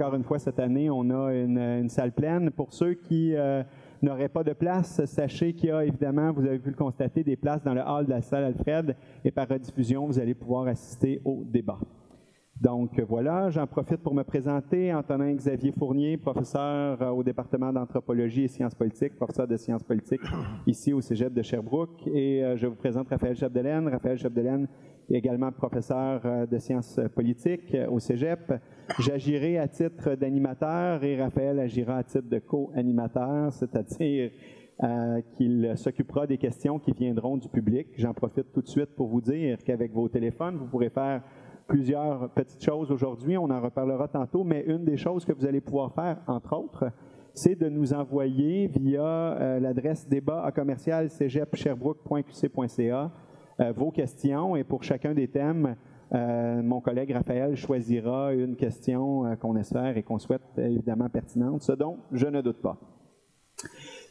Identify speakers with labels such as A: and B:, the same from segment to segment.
A: encore une fois, cette année, on a une salle pleine. Pour ceux qui n'auraient pas de place, sachez qu'il y a évidemment, vous avez pu le constater, des places dans le hall de la salle Alfred et par rediffusion, vous allez pouvoir assister au débat. Donc voilà, j'en profite pour me présenter. Antonin-Xavier Fournier, professeur au département d'anthropologie et sciences politiques, professeur de sciences politiques ici au Cégep de Sherbrooke. Et je vous présente Raphaël Chapdelaine. Raphaël Chapdelaine est également professeur de sciences politiques au Cégep. J'agirai à titre d'animateur et Raphaël agira à titre de co-animateur, c'est-à-dire qu'il s'occupera des questions qui viendront du public. J'en profite tout de suite pour vous dire qu'avec vos téléphones, vous pourrez faire plusieurs petites choses aujourd'hui, on en reparlera tantôt, mais une des choses que vous allez pouvoir faire, entre autres, c'est de nous envoyer via l'adresse débat@cégep-sherbrooke.qc.ca vos questions, et pour chacun des thèmes, mon collègue Raphaël choisira une question qu'on espère et qu'on souhaite évidemment pertinente, ce dont je ne doute pas.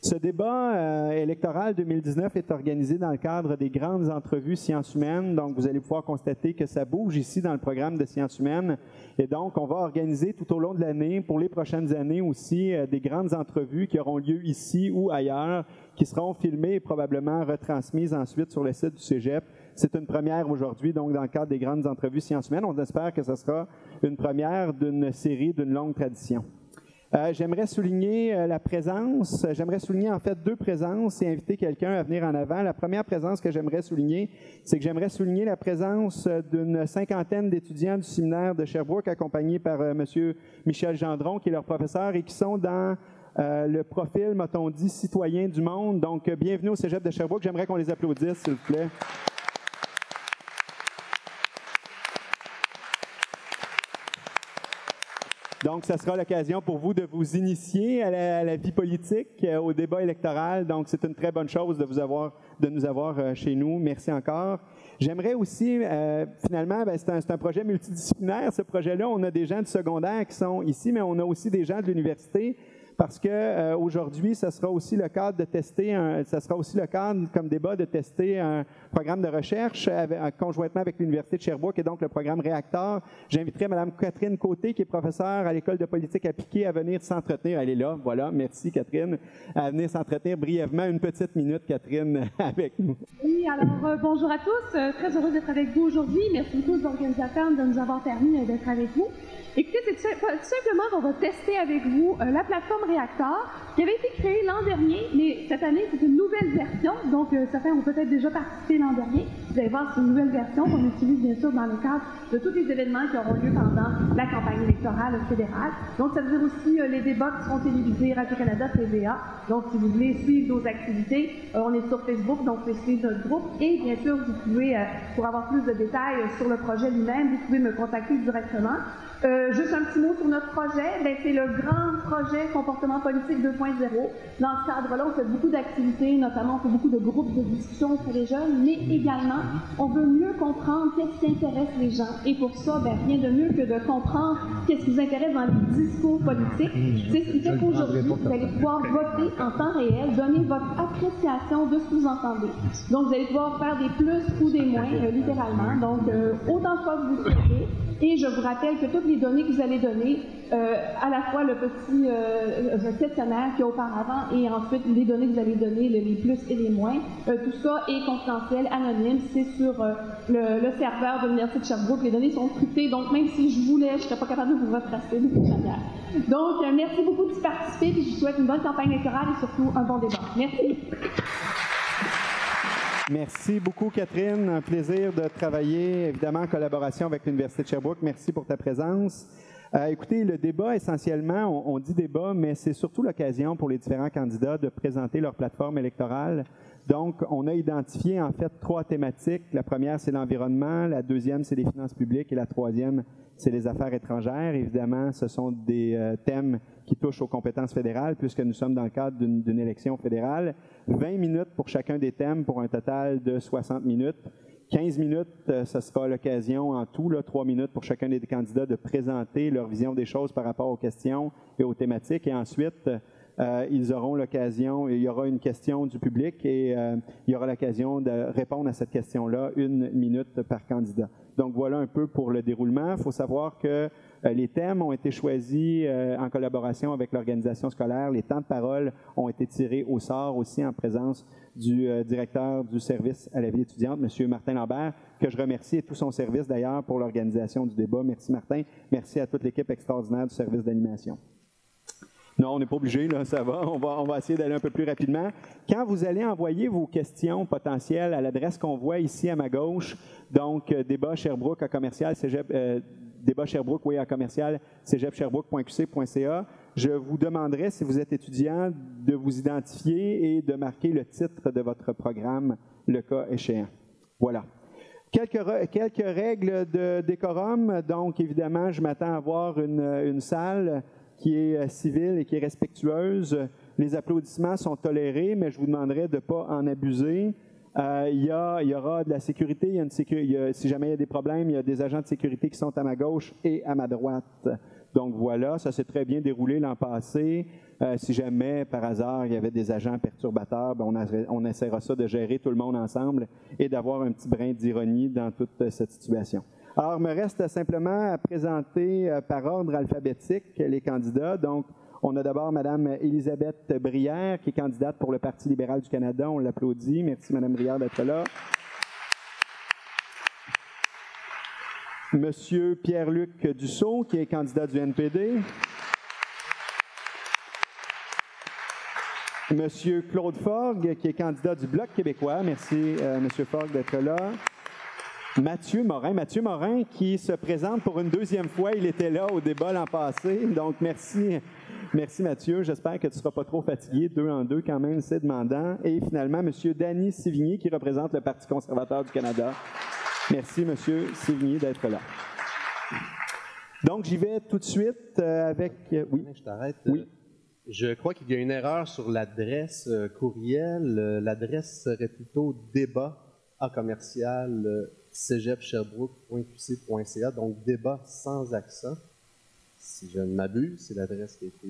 A: Ce débat électoral 2019 est organisé dans le cadre des grandes entrevues sciences humaines. Donc, vous allez pouvoir constater que ça bouge ici dans le programme de sciences humaines. Et donc, on va organiser tout au long de l'année, pour les prochaines années aussi, des grandes entrevues qui auront lieu ici ou ailleurs, qui seront filmées et probablement retransmises ensuite sur le site du Cégep. C'est une première aujourd'hui, donc dans le cadre des grandes entrevues sciences humaines. On espère que ce sera une première d'une série, d'une longue tradition. J'aimerais souligner la présence, j'aimerais souligner en fait deux présences et inviter quelqu'un à venir en avant. La première présence que j'aimerais souligner, c'est que j'aimerais souligner la présence d'une cinquantaine d'étudiants du séminaire de Sherbrooke, accompagnés par M. Michel Gendron, qui est leur professeur, et qui sont dans le profil, m'a-t-on dit, citoyen du monde. Donc, bienvenue au Cégep de Sherbrooke. J'aimerais qu'on les applaudisse, s'il vous plaît. Donc, ça sera l'occasion pour vous de vous initier à la vie politique, au débat électoral. Donc, c'est une très bonne chose de nous avoir chez nous. Merci encore. J'aimerais aussi, finalement, c'est un projet multidisciplinaire, ce projet-là. On a des gens du secondaire qui sont ici, mais on a aussi des gens de l'université. Parce que aujourd'hui, ça sera aussi le cadre de tester, ça sera aussi le cadre comme débat de tester un programme de recherche conjointement avec l'Université de Sherbrooke et donc le programme Réacteur. J'inviterai Mme Catherine Côté, qui est professeure à l'École de politique appliquée, à venir s'entretenir. Elle est là, voilà, merci Catherine, à venir s'entretenir brièvement, une petite minute, Catherine, avec nous.
B: Oui, alors bonjour à tous, très heureuse d'être avec vous aujourd'hui. Merci beaucoup aux organisateurs de nous avoir permis d'être avec vous. Écoutez, c'est tout simplement qu'on va tester avec vous la plateforme Réacteur qui avait été créée l'an dernier, mais cette année, c'est une nouvelle version. Donc, certains ont peut-être déjà participé l'an dernier. Vous allez voir, c'est une nouvelle version qu'on utilise bien sûr dans le cadre de tous les événements qui auront lieu pendant la campagne électorale fédérale. Donc, ça veut dire aussi les débats qui seront télévisés, Radio-Canada, TVA. Donc, si vous voulez suivre nos activités, on est sur Facebook, donc vous pouvez suivre notre groupe. Et bien sûr, vous pouvez, pour avoir plus de détails sur le projet lui-même, vous pouvez me contacter directement. Juste un petit mot sur notre projet, c'est le grand projet Comportement politique 2.0. Dans ce cadre-là, on fait beaucoup d'activités, notamment on fait beaucoup de groupes de discussion pour les jeunes, mais également, on veut mieux comprendre qu'est-ce qui intéresse les gens. Et pour ça, rien de mieux que de comprendre qu'est-ce qui vous intéresse dans les discours politiques. C'est ce qui fait qu'aujourd'hui, vous allez pouvoir voter en temps réel, donner votre appréciation de ce que vous entendez. Donc, vous allez pouvoir faire des plus ou des moins, littéralement. Donc, autant de fois que vous souhaitez. Et je vous rappelle que toutes les données que vous allez donner, à la fois le petit questionnaire qu'il y a auparavant et ensuite les données que vous allez donner, les plus et les moins, tout ça est confidentiel, anonyme, c'est sur le serveur de l'Université de Sherbrooke. Les données sont cryptées, donc même si je voulais, je ne serais pas capable de vous retracer de toute manière. Donc, merci beaucoup d'y participer et je vous souhaite une bonne campagne électorale et surtout un bon débat. Merci.
A: Merci beaucoup, Catherine. Un plaisir de travailler, évidemment, en collaboration avec l'Université de Sherbrooke. Merci pour ta présence. Écoutez, le débat, essentiellement, on dit débat, mais c'est surtout l'occasion pour les différents candidats de présenter leur plateforme électorale. Donc, on a identifié, en fait, 3 thématiques. La première, c'est l'environnement. La deuxième, c'est les finances publiques. Et la troisième, c'est les affaires étrangères. Évidemment, ce sont des thèmes qui touchent aux compétences fédérales, puisque nous sommes dans le cadre d'une élection fédérale. 20 minutes pour chacun des thèmes, pour un total de 60 minutes. 15 minutes, ce sera l'occasion en tout, 3 minutes pour chacun des candidats de présenter leur vision des choses par rapport aux questions et aux thématiques. Et ensuite, ils auront l'occasion, il y aura une question du public et il y aura l'occasion de répondre à cette question-là 1 minute par candidat. Donc voilà un peu pour le déroulement. Il faut savoir que les thèmes ont été choisis en collaboration avec l'organisation scolaire. Les temps de parole ont été tirés au sort aussi en présence du directeur du service à la vie étudiante, M. Martin Lambert, que je remercie et tout son service d'ailleurs pour l'organisation du débat. Merci Martin. Merci à toute l'équipe extraordinaire du service d'animation. Non, on n'est pas obligé, là, ça va. On va essayer d'aller un peu plus rapidement. Quand vous allez envoyer vos questions potentielles à l'adresse qu'on voit ici à ma gauche, donc débat Sherbrooke à commercial cégep, débat Sherbrooke, oui, à commercial cégeps-sherbrooke.qc.ca, je vous demanderai, si vous êtes étudiant, de vous identifier et de marquer le titre de votre programme, le cas échéant. Voilà. Quelques règles de décorum. Donc, évidemment, je m'attends à avoir une salle qui est civile et qui est respectueuse. Les applaudissements sont tolérés, mais je vous demanderai de ne pas en abuser. Il y aura de la sécurité. Si jamais il y a des problèmes, il y a des agents de sécurité qui sont à ma gauche et à ma droite. Donc voilà, ça s'est très bien déroulé l'an passé. Si jamais, par hasard, il y avait des agents perturbateurs, ben on essaiera ça de gérer tout le monde ensemble et d'avoir un petit brin d'ironie dans toute cette situation. Alors, il me reste simplement à présenter par ordre alphabétique les candidats. Donc, on a d'abord Mme Élisabeth Brière, qui est candidate pour le Parti libéral du Canada. On l'applaudit. Merci, Mme Brière, d'être là. Monsieur Pierre-Luc Dussault, qui est candidat du NPD. Monsieur Claude Forgue, qui est candidat du Bloc québécois. Merci, Monsieur Forgue, d'être là. Mathieu Morin qui se présente pour une deuxième fois. Il était là au débat l'an passé. Donc, merci Mathieu. J'espère que tu ne seras pas trop fatigué. 2 en 2 quand même, c'est demandant. Et finalement, M. Danny Sévigné qui représente le Parti conservateur du Canada. Merci, M. Sévigné, d'être là. Donc, j'y vais tout de suite avec... oui.
C: Je t'arrête.
A: Oui.
C: Je crois qu'il y a une erreur sur l'adresse courriel. L'adresse serait plutôt débat à commercial cégep-sherbrooke.qc.ca, donc débat sans accent. Si je ne m'abuse, c'est l'adresse qui a été...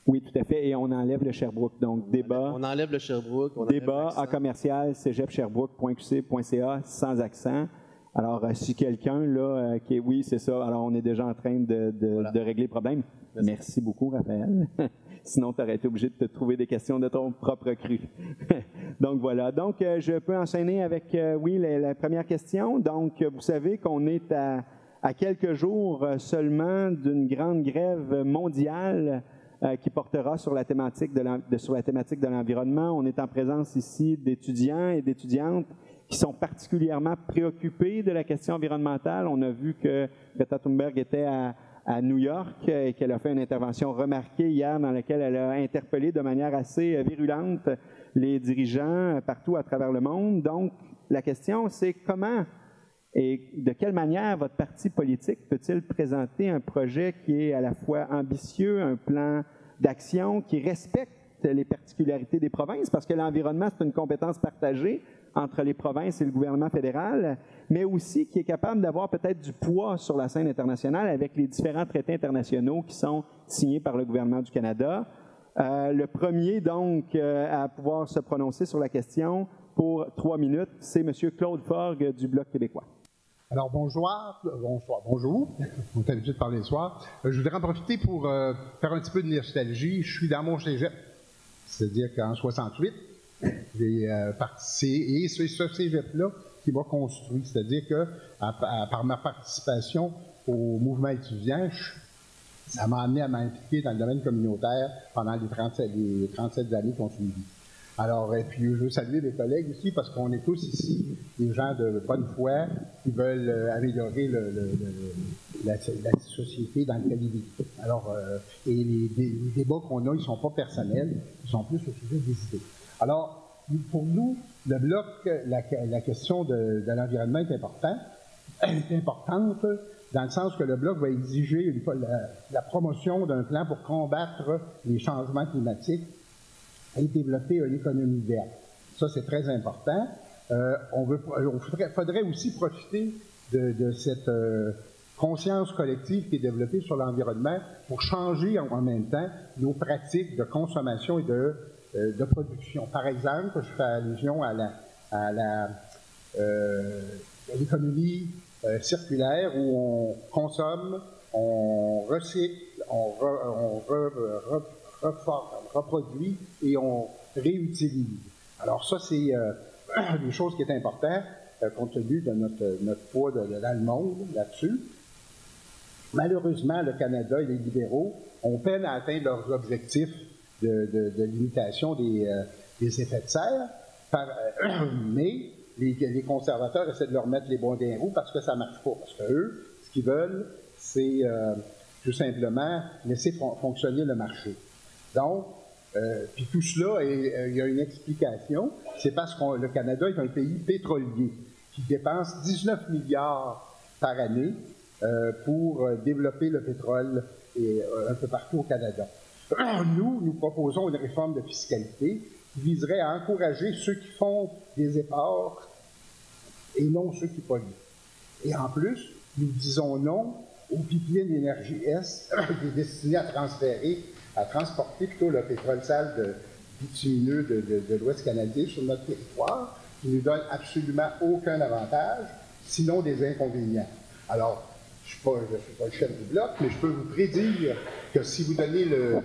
A: Oui, tout à fait, et on enlève le Sherbrooke, donc débat...
C: On enlève le Sherbrooke.
A: Débat à commercial cégep-sherbrooke.qc.ca sans accent. Alors, si quelqu'un, là, qui est... Oui, c'est ça, alors on est déjà en train de régler le problème. Merci beaucoup, Raphaël. Sinon, tu aurais été obligé de te trouver des questions de ton propre cru. Donc, voilà. Donc, je peux enchaîner avec, oui, la première question. Donc, vous savez qu'on est à quelques jours seulement d'une grande grève mondiale qui portera sur la thématique de l'environnement. On est en présence ici d'étudiants et d'étudiantes qui sont particulièrement préoccupés de la question environnementale. On a vu que Greta Thunberg était à New York et qu'elle a fait une intervention remarquée hier dans laquelle elle a interpellé de manière assez virulente les dirigeants partout à travers le monde. Donc, la question, c'est comment et de quelle manière votre parti politique peut-il présenter un projet qui est à la fois ambitieux, un plan d'action qui respecte les particularités des provinces, parce que l'environnement, c'est une compétence partagée entre les provinces et le gouvernement fédéral, mais aussi qui est capable d'avoir peut-être du poids sur la scène internationale avec les différents traités internationaux qui sont signés par le gouvernement du Canada. Le premier, donc, à pouvoir se prononcer sur la question pour 3 minutes, c'est M. Claude Forgue du Bloc québécois.
D: Alors, bonjour. On est habitué de parler le soir. Je voudrais en profiter pour faire un petit peu de nostalgie. Je suis dans mon cégep, c'est-à-dire qu'en 68, j'ai participé, et c'est ce cégep-là qui m'a construit. C'est-à-dire que, par ma participation au mouvement étudiant, ça m'a amené à m'impliquer dans le domaine communautaire pendant les 37 années qui ont suivi. Alors, et puis je veux saluer mes collègues aussi, parce qu'on est tous ici des gens de bonne foi qui veulent améliorer la société dans laquelle ils vivent. Alors, et les débats qu'on a, ils ne sont pas personnels, ils sont plus au sujet des idées. Alors, pour nous, le Bloc, la question de l'environnement est importante dans le sens que le Bloc va exiger la promotion d'un plan pour combattre les changements climatiques et développer une économie verte. Ça, c'est très important. Faudrait aussi profiter de cette conscience collective qui est développée sur l'environnement pour changer en même temps nos pratiques de consommation et de production. Par exemple, je fais allusion à l'économie circulaire où on consomme, on recycle, on reproduit et on réutilise. Alors ça, c'est des choses qui est importantes compte tenu de notre poids dans le monde là-dessus. Malheureusement, le Canada et les libéraux ont peine à atteindre leurs objectifs de limitation des effets de serre, mais les conservateurs essaient de leur mettre les bons dans les roues parce que ça ne marche pas. Parce qu'eux, ce qu'ils veulent, c'est tout simplement laisser fonctionner le marché. Donc, puis tout cela, il y a une explication, c'est parce que le Canada est un pays pétrolier qui dépense 19 milliards par année pour développer le pétrole un peu partout au Canada. Nous proposons une réforme de fiscalité qui viserait à encourager ceux qui font des efforts et non ceux qui polluent. Et en plus, nous disons non au pipeline d'énergie Est qui est destiné à transporter plutôt le pétrole sale bitumineux de l'Ouest canadien sur notre territoire, qui ne nous donne absolument aucun avantage, sinon des inconvénients. Alors, je ne suis pas le chef du Bloc, mais je peux vous prédire que si vous donnez le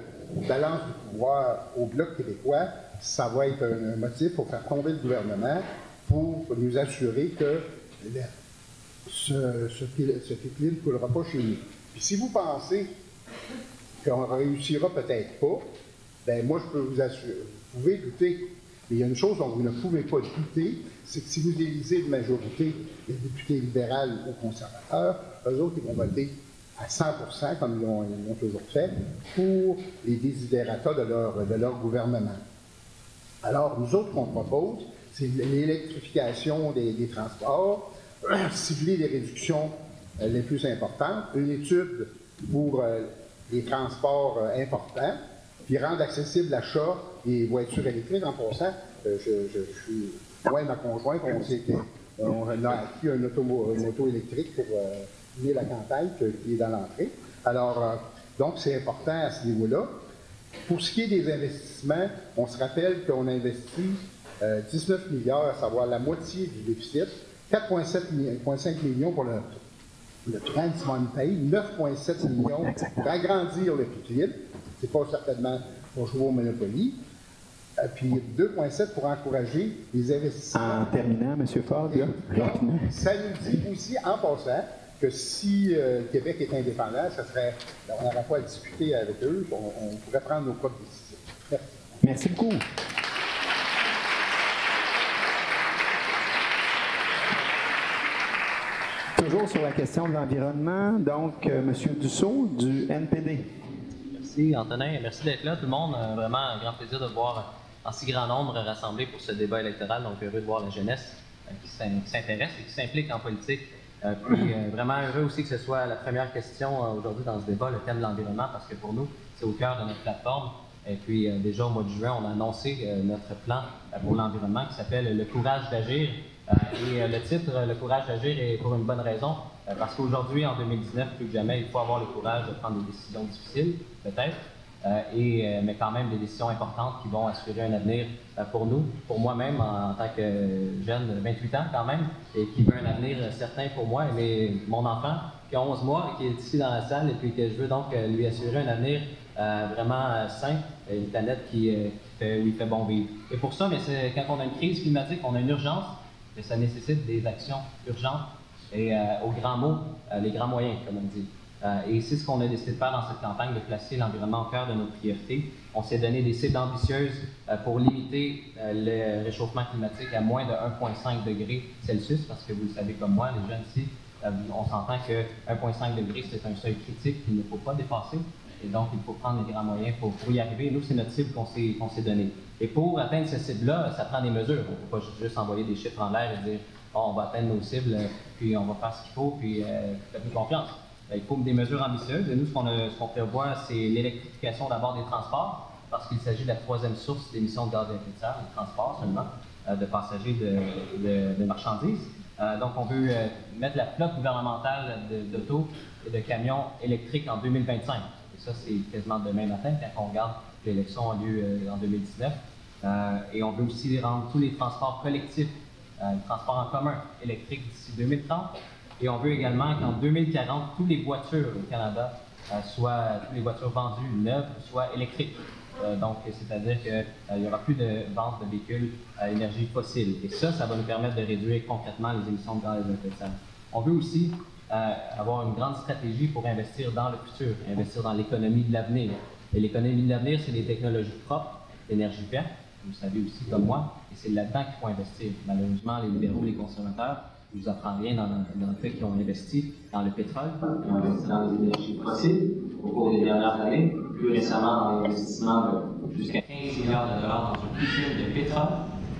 D: balance du pouvoir au Bloc québécois, ça va être un motif pour faire tomber le gouvernement, pour nous assurer que ce pipeline ne coulera pas chez nous. Puis si vous pensez qu'on réussira peut-être pas, ben moi je peux vous assurer, vous pouvez douter, mais il y a une chose dont vous ne pouvez pas douter, c'est que si vous élisez une majorité des députés libéraux ou conservateurs, eux autres ils vont voter à 100%, comme ils l'ont toujours fait, pour les desiderata de leur gouvernement. Alors, nous autres, qu'on propose, c'est l'électrification des transports, cibler les réductions les plus importantes, une étude pour les transports importants, puis rendre accessible l'achat des voitures électriques. En passant, je suis, moi et ma conjointe, on a acquis une auto électrique pour mener la campagne qui est dans l'entrée. Alors, donc, c'est important à ce niveau-là. Pour ce qui est des investissements, on se rappelle qu'on a investi 19 milliards, à savoir la moitié du déficit, 4,5 millions pour le Trans Mountain, 9,7 millions pour agrandir le pipeline. C'est pas certainement pour jouer au Monopoly. Puis 2,7 pour encourager les investissements.
A: En terminant, M. Ford, rapidement.
D: Ça nous dit aussi, en passant, que si Québec est indépendant, on n'aurait pas à discuter avec eux, on pourrait prendre nos propres décisions. Merci.
A: Merci beaucoup. Toujours sur la question de l'environnement, donc M. Dussault du NPD.
E: Merci Antonin, merci d'être là tout le monde. Vraiment un grand plaisir de voir en si grand nombre rassemblés pour ce débat électoral, donc heureux de voir la jeunesse qui s'intéresse et qui s'implique en politique. Puis vraiment heureux aussi que ce soit la première question aujourd'hui dans ce débat, le thème de l'environnement, parce que pour nous, c'est au cœur de notre plateforme. Et puis déjà au mois de juin, on a annoncé notre plan pour l'environnement qui s'appelle « Le courage d'agir ». Et le titre « Le courage d'agir » est pour une bonne raison, parce qu'aujourd'hui, en 2019, plus que jamais, il faut avoir le courage de prendre des décisions difficiles, peut-être, mais quand même des décisions importantes qui vont assurer un avenir pour nous, pour moi-même en tant que jeune de 28 ans quand même, et qui veut un avenir certain pour moi et mon enfant qui a 11 mois et qui est ici dans la salle, et puis que je veux donc lui assurer un avenir vraiment sain, une planète où il fait bon vivre. Et pour ça, mais quand on a une crise climatique, on a une urgence, et ça nécessite des actions urgentes et aux grands mots, les grands moyens, comme on dit. Et c'est ce qu'on a décidé de faire dans cette campagne, de placer l'environnement au cœur de nos priorités. On s'est donné des cibles ambitieuses pour limiter le réchauffement climatique à moins de 1,5 degrés Celsius, parce que vous le savez comme moi, les jeunes ici, on s'entend que 1,5 degrés, c'est un seuil critique qu'il ne faut pas dépasser. Et donc, il faut prendre les grands moyens pour y arriver. Nous, c'est notre cible qu'on s'est donnée. Et pour atteindre cette cible-là, ça prend des mesures. On ne peut pas juste envoyer des chiffres en l'air et dire oh, on va atteindre nos cibles, puis on va faire ce qu'il faut, puis faites-nous confiance. Il faut des mesures ambitieuses. Et nous, ce qu'on prévoit, c'est l'électrification d'abord des transports, parce qu'il s'agit de la troisième source d'émissions de gaz à effet de serre, le transport seulement, de passagers de marchandises. Donc, on veut mettre la flotte gouvernementale d'autos et de camions électriques en 2025. Et ça, c'est quasiment demain matin, quand on regarde l'élection a lieu en 2019. Et on veut aussi rendre tous les transports collectifs, transports en commun électriques d'ici 2030. Et on veut également qu'en 2040, toutes les voitures au Canada, toutes les voitures vendues neuves, soient électriques. Donc, c'est-à-dire qu'il n'y aura plus de vente de véhicules à énergie fossile. Et ça va nous permettre de réduire concrètement les émissions de gaz à effet de serre. On veut aussi avoir une grande stratégie pour investir dans le futur, investir dans l'économie de l'avenir. Et l'économie de l'avenir, c'est les technologies propres, l'énergie verte, vous savez aussi comme moi, et c'est là-dedans qu'il faut investir. Malheureusement, les libéraux, les conservateurs, je ne vous apprends rien dans le fait qu'ils ont investi dans le pétrole, ils ont investi dans les énergies fossiles au cours des dernières années, plus récemment dans l'investissement de jusqu'à 15 milliards de dollars dans un pipeline de pétrole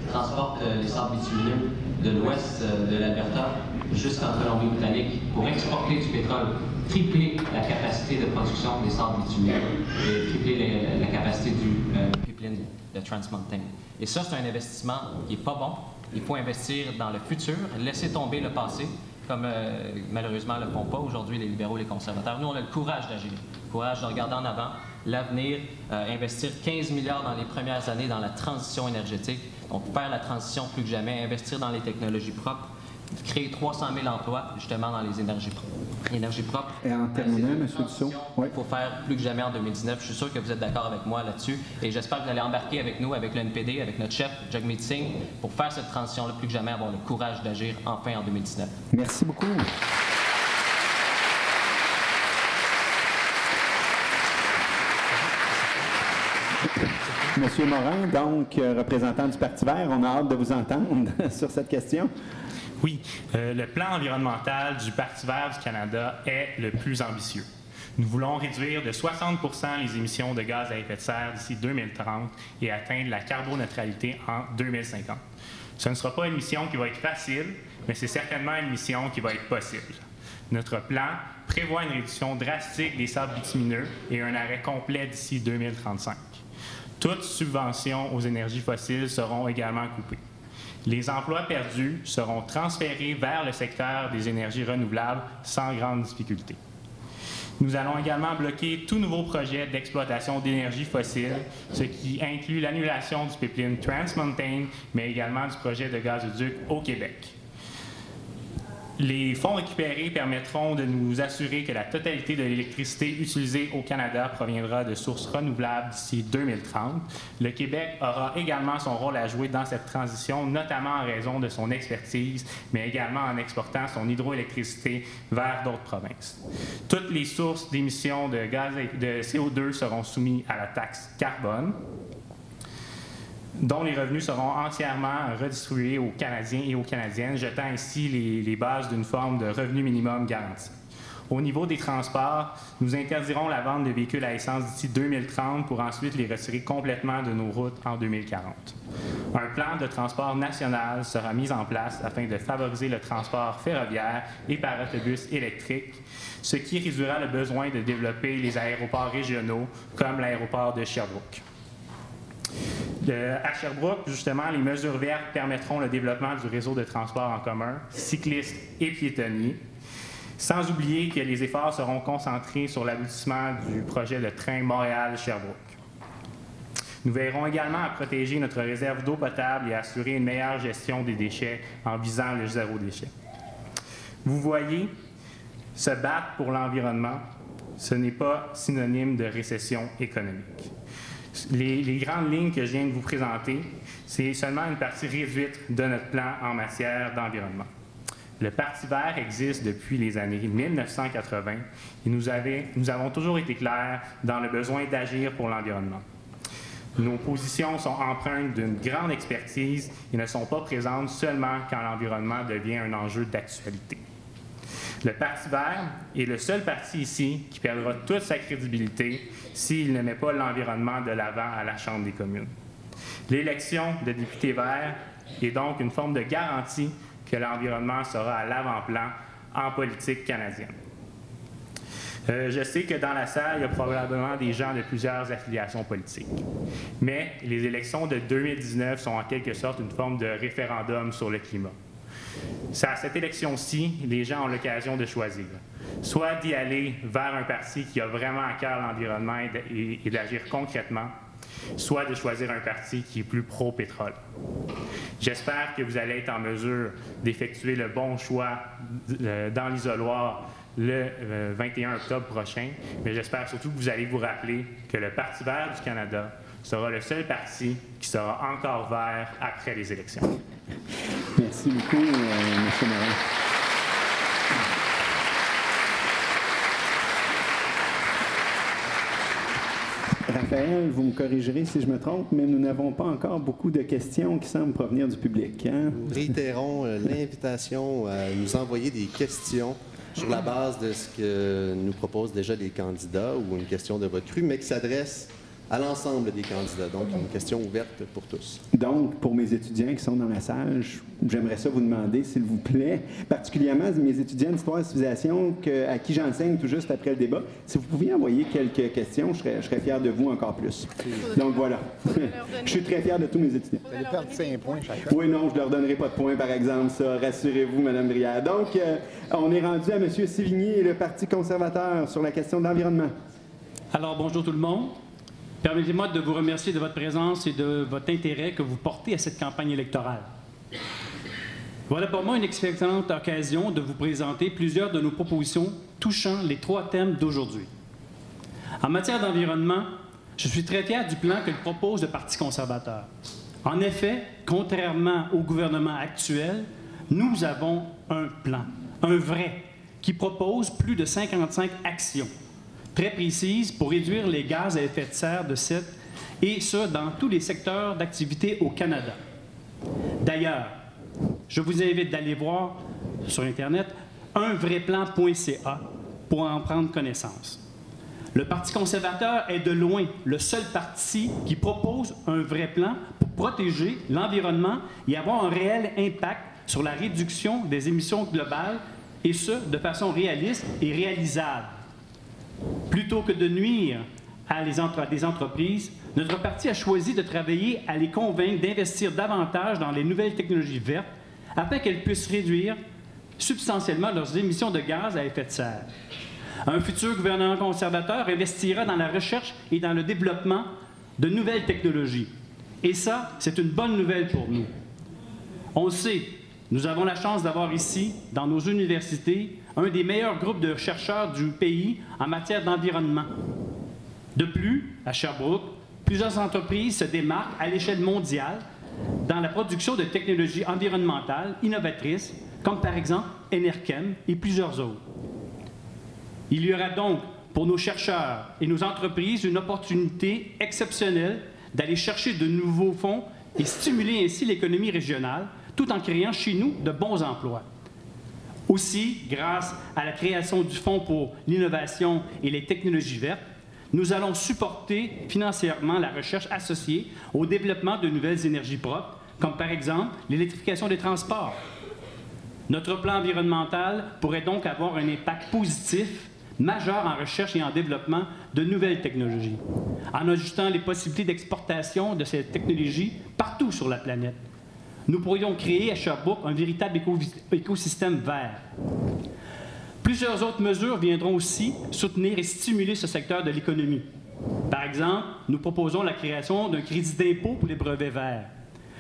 E: qui transporte les sables bitumineux de l'ouest de l'Alberta jusqu'en Colombie-Britannique pour exporter du pétrole, tripler la capacité de production des sables bitumineux et tripler la capacité du pipeline de Trans Mountain. Et ça, c'est un investissement qui n'est pas bon. Il faut investir dans le futur, laisser tomber le passé, comme malheureusement ne le font pas aujourd'hui les libéraux et les conservateurs. Nous, on a le courage d'agir, le courage de regarder en avant, l'avenir, investir 15 milliards dans les premières années dans la transition énergétique, donc faire la transition plus que jamais, investir dans les technologies propres, créer 300 000 emplois justement dans les énergies propres.
A: Et en terminant, M. Dussault,
E: il faut faire plus que jamais en 2019. Je suis sûr que vous êtes d'accord avec moi là-dessus et j'espère que vous allez embarquer avec nous, avec le NPD, avec notre chef, Jagmeet Singh, pour faire cette transition-là plus que jamais, avoir le courage d'agir enfin en 2019.
A: Merci beaucoup. Monsieur Morin, donc représentant du Parti vert, on a hâte de vous entendre sur cette question.
F: Oui, le plan environnemental du Parti vert du Canada est le plus ambitieux. Nous voulons réduire de 60 % les émissions de gaz à effet de serre d'ici 2030 et atteindre la carboneutralité en 2050. Ce ne sera pas une mission qui va être facile, mais c'est certainement une mission qui va être possible. Notre plan prévoit une réduction drastique des sables bitumineux et un arrêt complet d'ici 2035. Toutes subventions aux énergies fossiles seront également coupées. Les emplois perdus seront transférés vers le secteur des énergies renouvelables sans grande difficulté. Nous allons également bloquer tout nouveau projet d'exploitation d'énergie fossile, ce qui inclut l'annulation du pipeline Trans Mountain, mais également du projet de gazoduc au Québec. Les fonds récupérés permettront de nous assurer que la totalité de l'électricité utilisée au Canada proviendra de sources renouvelables d'ici 2030. Le Québec aura également son rôle à jouer dans cette transition, notamment en raison de son expertise, mais également en exportant son hydroélectricité vers d'autres provinces. Toutes les sources d'émissions de gaz de CO2 seront soumises à la taxe carbone, dont les revenus seront entièrement redistribués aux Canadiens et aux Canadiennes, jetant ainsi les bases d'une forme de revenu minimum garanti. Au niveau des transports, nous interdirons la vente de véhicules à essence d'ici 2030 pour ensuite les retirer complètement de nos routes en 2040. Un plan de transport national sera mis en place afin de favoriser le transport ferroviaire et par autobus électrique, ce qui réduira le besoin de développer les aéroports régionaux comme l'aéroport de Sherbrooke. À Sherbrooke, justement, les mesures vertes permettront le développement du réseau de transport en commun, cyclistes et piétonniers, sans oublier que les efforts seront concentrés sur l'aboutissement du projet de train Montréal-Sherbrooke. Nous veillerons également à protéger notre réserve d'eau potable et à assurer une meilleure gestion des déchets en visant le zéro déchet. Vous voyez, se battre pour l'environnement, ce n'est pas synonyme de récession économique. Les grandes lignes que je viens de vous présenter, c'est seulement une partie réduite de notre plan en matière d'environnement. Le Parti vert existe depuis les années 1980 et nous avons toujours été clairs dans le besoin d'agir pour l'environnement. Nos positions sont empreintes d'une grande expertise et ne sont pas présentes seulement quand l'environnement devient un enjeu d'actualité. Le Parti vert est le seul parti ici qui perdra toute sa crédibilité s'il ne met pas l'environnement de l'avant à la Chambre des communes. L'élection de députés verts est donc une forme de garantie que l'environnement sera à l'avant-plan en politique canadienne. Je sais que dans la salle, il y a probablement des gens de plusieurs affiliations politiques. Mais les élections de 2019 sont en quelque sorte une forme de référendum sur le climat. C'est à cette élection-ci, les gens ont l'occasion de choisir. Soit d'y aller vers un parti qui a vraiment à cœur l'environnement et d'agir concrètement, soit de choisir un parti qui est plus pro-pétrole. J'espère que vous allez être en mesure d'effectuer le bon choix dans l'isoloir le 21 octobre prochain, mais j'espère surtout que vous allez vous rappeler que le Parti vert du Canada sera le seul parti qui sera encore vert après les élections.
A: Merci beaucoup, M. Morin. Raphaël, vous me corrigerez si je me trompe, mais nous n'avons pas encore beaucoup de questions qui semblent provenir du public. Hein?
C: Nous réitérons l'invitation à nous envoyer des questions sur la base de ce que nous proposent déjà les candidats ou une question de votre cru, mais qui s'adresse à l'ensemble des candidats. Donc, une question ouverte pour tous.
A: Donc, pour mes étudiants qui sont dans la salle, j'aimerais ça vous demander, s'il vous plaît, particulièrement mes étudiants d'histoire et civilisation à qui j'enseigne tout juste après le débat, si vous pouviez envoyer quelques questions, je serais fier de vous encore plus. Donc, voilà. Je suis très fier de tous mes étudiants.
D: Vous allez perdre 5 points chacun.
A: Oui, non, je ne leur donnerai pas de points, par exemple, ça. Rassurez-vous, Mme Brière. Donc, on est rendu à M. Sévigny et le Parti conservateur sur la question de l'environnement.
G: Alors, bonjour tout le monde. Permettez-moi de vous remercier de votre présence et de votre intérêt que vous portez à cette campagne électorale. Voilà pour moi une excellente occasion de vous présenter plusieurs de nos propositions touchant les 3 thèmes d'aujourd'hui. En matière d'environnement, je suis très fier du plan que propose le Parti conservateur. En effet, contrairement au gouvernement actuel, nous avons un plan, un vrai, qui propose plus de 55 actions très précises pour réduire les gaz à effet de serre de CET, et ce, dans tous les secteurs d'activité au Canada. D'ailleurs, je vous invite d'aller voir sur Internet unvraiplan.ca pour en prendre connaissance. Le Parti conservateur est de loin le seul parti qui propose un vrai plan pour protéger l'environnement et avoir un réel impact sur la réduction des émissions globales, et ce, de façon réaliste et réalisable. Plutôt que de nuire à des entreprises, notre parti a choisi de travailler à les convaincre d'investir davantage dans les nouvelles technologies vertes afin qu'elles puissent réduire substantiellement leurs émissions de gaz à effet de serre. Un futur gouvernement conservateur investira dans la recherche et dans le développement de nouvelles technologies. Et ça, c'est une bonne nouvelle pour nous. On le sait, nous avons la chance d'avoir ici, dans nos universités, un des meilleurs groupes de chercheurs du pays en matière d'environnement. De plus, à Sherbrooke, plusieurs entreprises se démarquent à l'échelle mondiale dans la production de technologies environnementales innovatrices, comme par exemple Enerkem et plusieurs autres. Il y aura donc pour nos chercheurs et nos entreprises une opportunité exceptionnelle d'aller chercher de nouveaux fonds et stimuler ainsi l'économie régionale, tout en créant chez nous de bons emplois. Aussi, grâce à la création du Fonds pour l'innovation et les technologies vertes, nous allons supporter financièrement la recherche associée au développement de nouvelles énergies propres, comme par exemple l'électrification des transports. Notre plan environnemental pourrait donc avoir un impact positif majeur en recherche et en développement de nouvelles technologies, en ajustant les possibilités d'exportation de ces technologies partout sur la planète. Nous pourrions créer à Sherbrooke un véritable écosystème vert. Plusieurs autres mesures viendront aussi soutenir et stimuler ce secteur de l'économie. Par exemple, nous proposons la création d'un crédit d'impôt pour les brevets verts.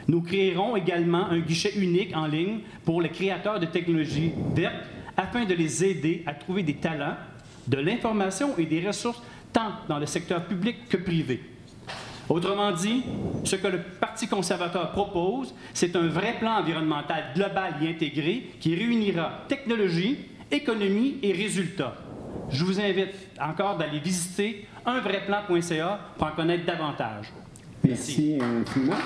G: Nous créerons également un guichet unique en ligne pour les créateurs de technologies vertes afin de les aider à trouver des talents, de l'information et des ressources tant dans le secteur public que privé. Autrement dit, ce que le Parti conservateur propose, c'est un vrai plan environnemental global et intégré qui réunira technologie, économie et résultats. Je vous invite encore d'aller visiter unvraiplan.ca pour en connaître davantage.
A: Merci infiniment.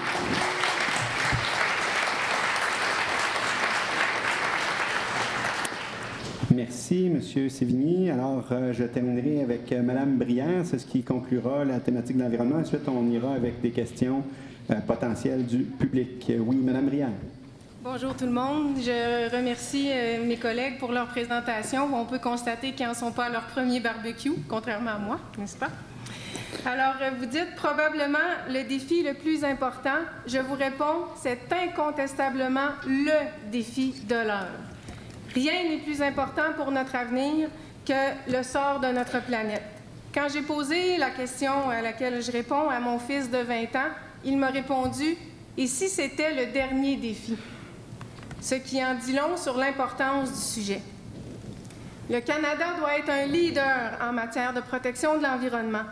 A: Merci, M. Sévigny. Alors, je terminerai avec Mme Brière. C'est ce qui conclura la thématique de l'environnement. Ensuite, on ira avec des questions potentielles du public. Oui, Mme Brière.
H: Bonjour tout le monde. Je remercie mes collègues pour leur présentation. On peut constater qu'ils n'en sont pas à leur premier barbecue, contrairement à moi, n'est-ce pas? Alors, vous dites probablement le défi le plus important. Je vous réponds, c'est incontestablement le défi de l'heure. Rien n'est plus important pour notre avenir que le sort de notre planète. Quand j'ai posé la question à laquelle je réponds à mon fils de 20 ans, il m'a répondu « Et si c'était le dernier défi? » Ce qui en dit long sur l'importance du sujet. Le Canada doit être un leader en matière de protection de l'environnement.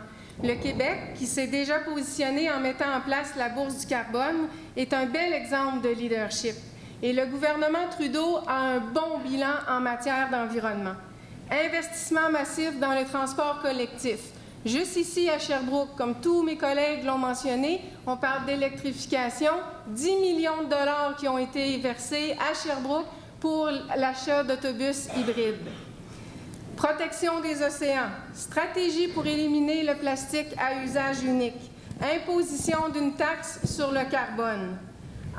H: Le Québec, qui s'est déjà positionné en mettant en place la Bourse du carbone, est un bel exemple de leadership. Et le gouvernement Trudeau a un bon bilan en matière d'environnement. Investissement massif dans le transport collectif. Juste ici à Sherbrooke, comme tous mes collègues l'ont mentionné, on parle d'électrification, 10 millions de dollars qui ont été versés à Sherbrooke pour l'achat d'autobus hybrides. Protection des océans, stratégie pour éliminer le plastique à usage unique, imposition d'une taxe sur le carbone.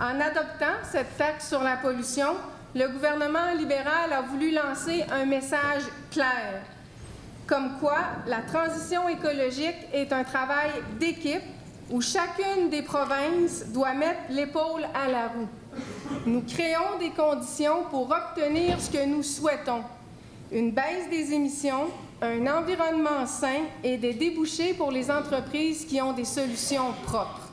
H: En adoptant cette taxe sur la pollution, le gouvernement libéral a voulu lancer un message clair, comme quoi la transition écologique est un travail d'équipe où chacune des provinces doit mettre l'épaule à la roue. Nous créons des conditions pour obtenir ce que nous souhaitons. Une baisse des émissions, un environnement sain et des débouchés pour les entreprises qui ont des solutions propres.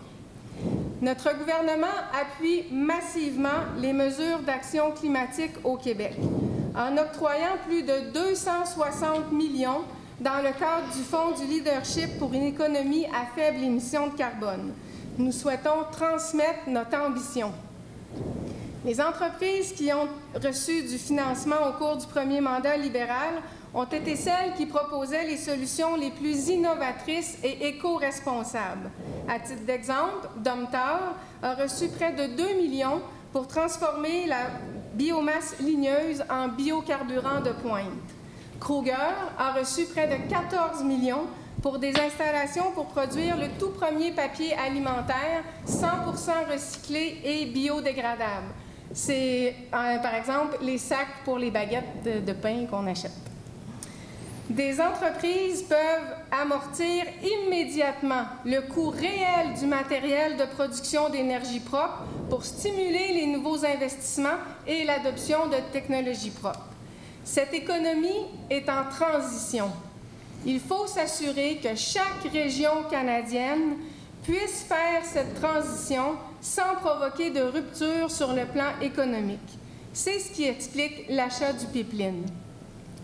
H: Notre gouvernement appuie massivement les mesures d'action climatique au Québec, en octroyant plus de 260 millions dans le cadre du Fonds du leadership pour une économie à faible émission de carbone. Nous souhaitons transmettre notre ambition. Les entreprises qui ont reçu du financement au cours du premier mandat libéral ont été celles qui proposaient les solutions les plus innovatrices et éco-responsables. À titre d'exemple, Domtar a reçu près de 2 millions pour transformer la biomasse ligneuse en biocarburant de pointe. Kruger a reçu près de 14 millions pour des installations pour produire le tout premier papier alimentaire 100% recyclé et biodégradable. C'est, par exemple, les sacs pour les baguettes de pain qu'on achète. Des entreprises peuvent amortir immédiatement le coût réel du matériel de production d'énergie propre pour stimuler les nouveaux investissements et l'adoption de technologies propres. Cette économie est en transition. Il faut s'assurer que chaque région canadienne puisse faire cette transition sans provoquer de rupture sur le plan économique. C'est ce qui explique l'achat du pipeline.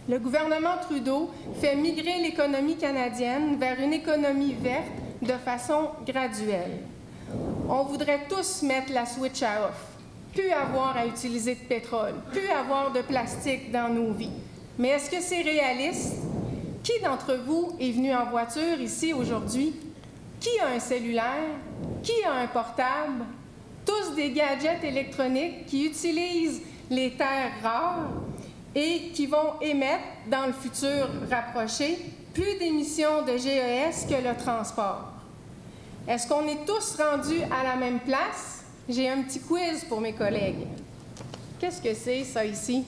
H: Le gouvernement Trudeau fait migrer l'économie canadienne vers une économie verte de façon graduelle. On voudrait tous mettre la switch à off, plus avoir à utiliser de pétrole, plus avoir de plastique dans nos vies. Mais est-ce que c'est réaliste? Qui d'entre vous est venu en voiture ici aujourd'hui? Qui a un cellulaire? Qui a un portable? Tous des gadgets électroniques qui utilisent les terres rares et qui vont émettre, dans le futur rapproché, plus d'émissions de GES que le transport. Est-ce qu'on est tous rendus à la même place? J'ai un petit quiz pour mes collègues. Qu'est-ce que c'est, ça, ici?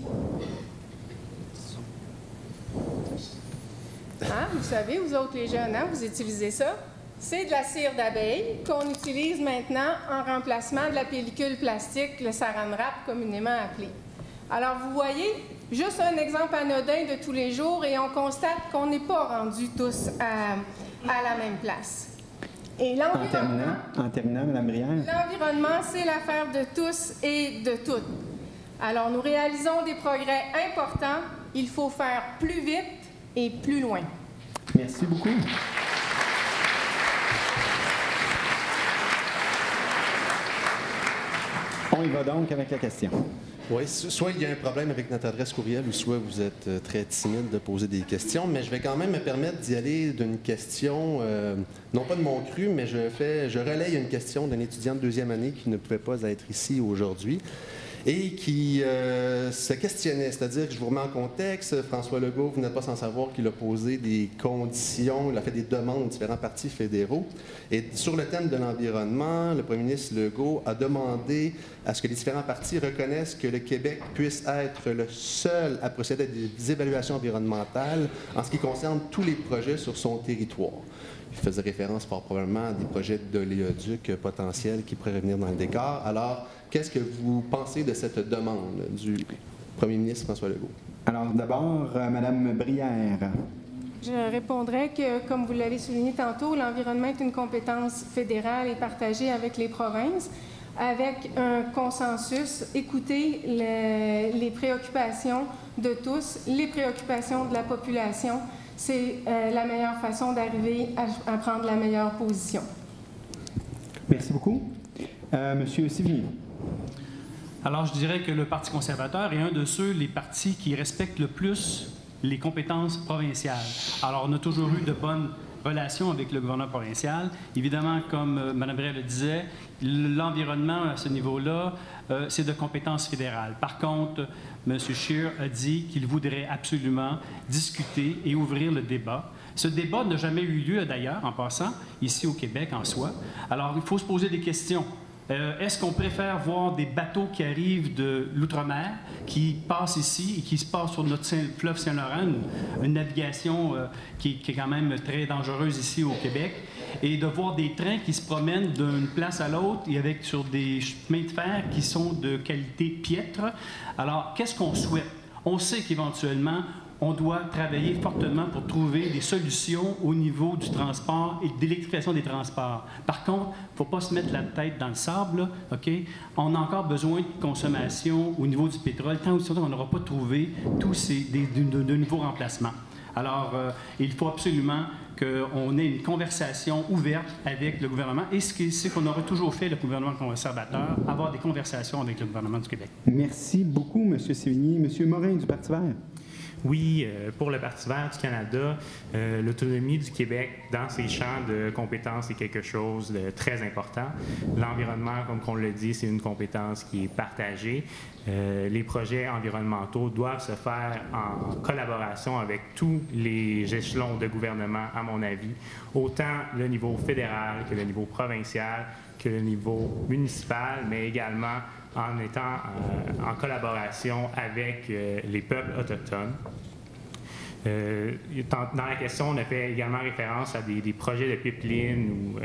H: Hein? Vous savez, vous autres les jeunes, hein? Vous utilisez ça? C'est de la cire d'abeille qu'on utilise maintenant en remplacement de la pellicule plastique, le saran wrap communément appelé. Alors, vous voyez, juste un exemple anodin de tous les jours et on constate qu'on n'est pas rendus tous à la même place. Et l'environnement,
A: en terminant, Mme Brière.
H: L'environnement, c'est l'affaire de tous et de toutes. Alors, nous réalisons des progrès importants. Il faut faire plus vite et plus loin.
A: Merci beaucoup. On y va donc avec la question.
C: Oui, soit il y a un problème avec notre adresse courriel ou soit vous êtes très timide de poser des questions, mais je vais quand même me permettre d'y aller d'une question, non pas de mon cru, mais je relaye une question d'un étudiant de deuxième année qui ne pouvait pas être ici aujourd'hui. et qui se questionnait. C'est-à-dire que je vous remets en contexte, François Legault, vous n'êtes pas sans savoir qu'il a posé des conditions, il a fait des demandes aux différents partis fédéraux. Et sur le thème de l'environnement, le premier ministre Legault a demandé à ce que les différents partis reconnaissent que le Québec puisse être le seul à procéder à des évaluations environnementales en ce qui concerne tous les projets sur son territoire. Il faisait référence fort probablement à des projets d'oléoduc potentiels qui pourraient revenir dans le décor. Alors, qu'est-ce que vous pensez de cette demande du premier ministre François Legault?
A: Alors, d'abord, Mme Brière.
H: Je répondrai que, comme vous l'avez souligné tantôt, l'environnement est une compétence fédérale et partagée avec les provinces, avec un consensus, écouter les préoccupations de tous, les préoccupations de la population. C'est la meilleure façon d'arriver à prendre la meilleure position.
A: Merci beaucoup. Monsieur Sévigny.
G: Alors, je dirais que le Parti conservateur est un de les partis qui respectent le plus les compétences provinciales. Alors, on a toujours eu de bonnes relations avec le gouvernement provincial. Évidemment, comme Mme Brière le disait, l'environnement à ce niveau-là, c'est de compétence fédérale. Par contre, M. Scheer a dit qu'il voudrait absolument discuter et ouvrir le débat. Ce débat n'a jamais eu lieu, d'ailleurs, en passant, ici au Québec en soi. Alors, il faut se poser des questions. Est-ce qu'on préfère voir des bateaux qui arrivent de l'outre-mer, qui passent ici et qui se passent sur notre fleuve Saint-Laurent, une navigation qui est quand même très dangereuse ici au Québec, et de voir des trains qui se promènent d'une place à l'autre et sur des chemins de fer qui sont de qualité piètre? Alors, qu'est-ce qu'on souhaite? On sait qu'éventuellement, on doit travailler fortement pour trouver des solutions au niveau du transport et de l'électrification des transports. Par contre, il ne faut pas se mettre la tête dans le sable, là, OK? On a encore besoin de consommation au niveau du pétrole, tant aussi longtemps qu'on n'aura pas trouvé tous de nouveaux remplacements. Alors, il faut absolument qu'on ait une conversation ouverte avec le gouvernement, et c'est qu'on aurait toujours fait, le gouvernement conservateur, avoir des conversations avec le gouvernement du Québec.
A: Merci beaucoup, M. Sévigny. M. Morin, du Parti vert.
F: Oui, pour le Parti vert du Canada, l'autonomie du Québec dans ses champs de compétences est quelque chose de très important. L'environnement, comme on le dit, c'est une compétence qui est partagée. Les projets environnementaux doivent se faire en collaboration avec tous les échelons de gouvernement, à mon avis, autant le niveau fédéral que le niveau provincial, que le niveau municipal, mais également en étant en collaboration avec les peuples autochtones. Dans la question, on a fait également référence à des projets de pipeline ou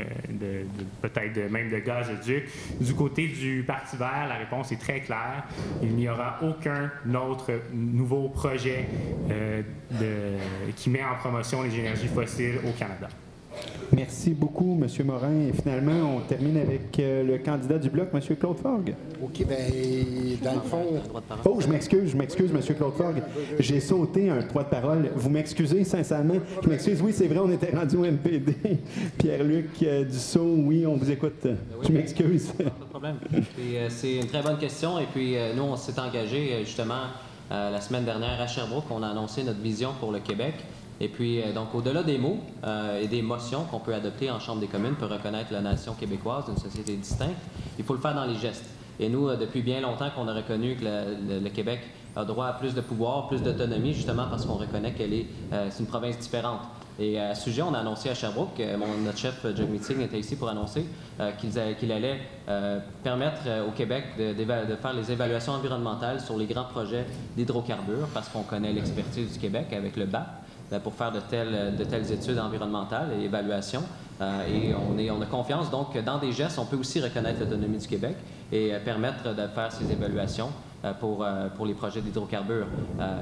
F: peut-être même de gazoduc. Du côté du Parti vert, la réponse est très claire. Il n'y aura aucun autre nouveau projet qui met en promotion les énergies fossiles au Canada.
A: Merci beaucoup, M. Morin. Et finalement, on termine avec le candidat du Bloc, M. Claude Forgue.
I: OK, bien, dans le fond...
A: Oh, je m'excuse, M. Claude Forgue. J'ai sauté un droit de parole. Vous m'excusez, sincèrement. Je m'excuse. Oui, c'est vrai, on était rendu au MPD. Pierre-Luc Dussault, oui, on vous écoute. Oui, je m'excuse.
E: Pas de problème. C'est une très bonne question. Et puis, nous, on s'est engagé, justement, la semaine dernière à Sherbrooke. On a annoncé notre vision pour le Québec. Et puis, donc, au-delà des mots et des motions qu'on peut adopter en Chambre des communes pour reconnaître la nation québécoise, une société distincte, il faut le faire dans les gestes. Et nous, depuis bien longtemps qu'on a reconnu que le Québec a droit à plus de pouvoir, plus d'autonomie, justement parce qu'on reconnaît qu'elle c'est une province différente. Et à ce sujet, on a annoncé à Sherbrooke, notre chef Jagmeet Singh était ici pour annoncer qu'il allait permettre au Québec de faire les évaluations environnementales sur les grands projets d'hydrocarbures, parce qu'on connaît l'expertise du Québec avec le BAP, pour faire de telles études environnementales et évaluations. Et on a confiance, donc, que dans des gestes, on peut aussi reconnaître l'autonomie du Québec et permettre de faire ces évaluations pour les projets d'hydrocarbures.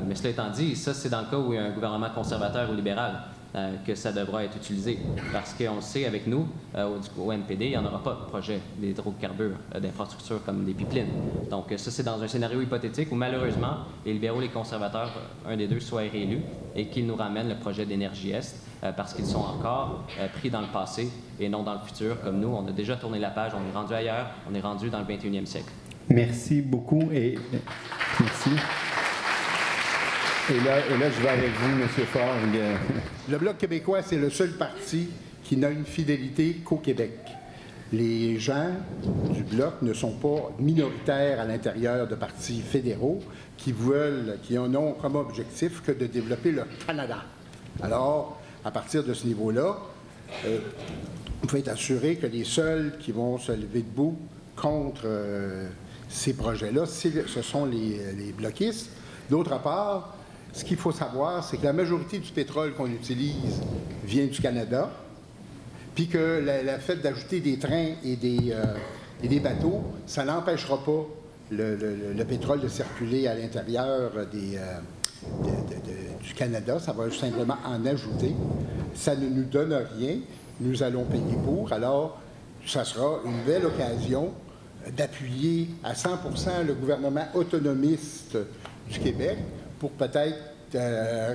E: Mais cela étant dit, ça, c'est dans le cas où il y a un gouvernement conservateur ou libéral que ça devra être utilisé. Parce qu'on le sait, avec nous, au NPD, il n'y en aura pas de projet d'hydrocarbures, d'infrastructures comme des pipelines. Donc ça, c'est dans un scénario hypothétique où, malheureusement, les libéraux et les conservateurs, un des deux, soient réélus et qu'ils nous ramènent le projet d'Énergie-Est parce qu'ils sont encore pris dans le passé et non dans le futur. Comme nous, on a déjà tourné la page, on est rendu ailleurs, on est rendu dans le 21e siècle.
A: Merci beaucoup et merci. Et là, je vais avec vous, M. Forgue.
D: Le Bloc québécois, c'est le seul parti qui n'a une fidélité qu'au Québec.
I: les gens du Bloc ne sont pas minoritaires à l'intérieur de partis fédéraux qui n'ont comme objectif que de développer le Canada. Alors, à partir de ce niveau-là, vous pouvez être assuré que les seuls qui vont se lever debout contre ces projets-là, ce sont les bloquistes. D'autre part, ce qu'il faut savoir, c'est que la majorité du pétrole qu'on utilise vient du Canada, puis que le fait d'ajouter des trains et des bateaux, ça n'empêchera pas le pétrole de circuler à l'intérieur du Canada. Ça va simplement en ajouter. Ça ne nous donne rien. Nous allons payer pour. Alors, ça sera une belle occasion d'appuyer à 100% le gouvernement autonomiste du Québec pour peut-être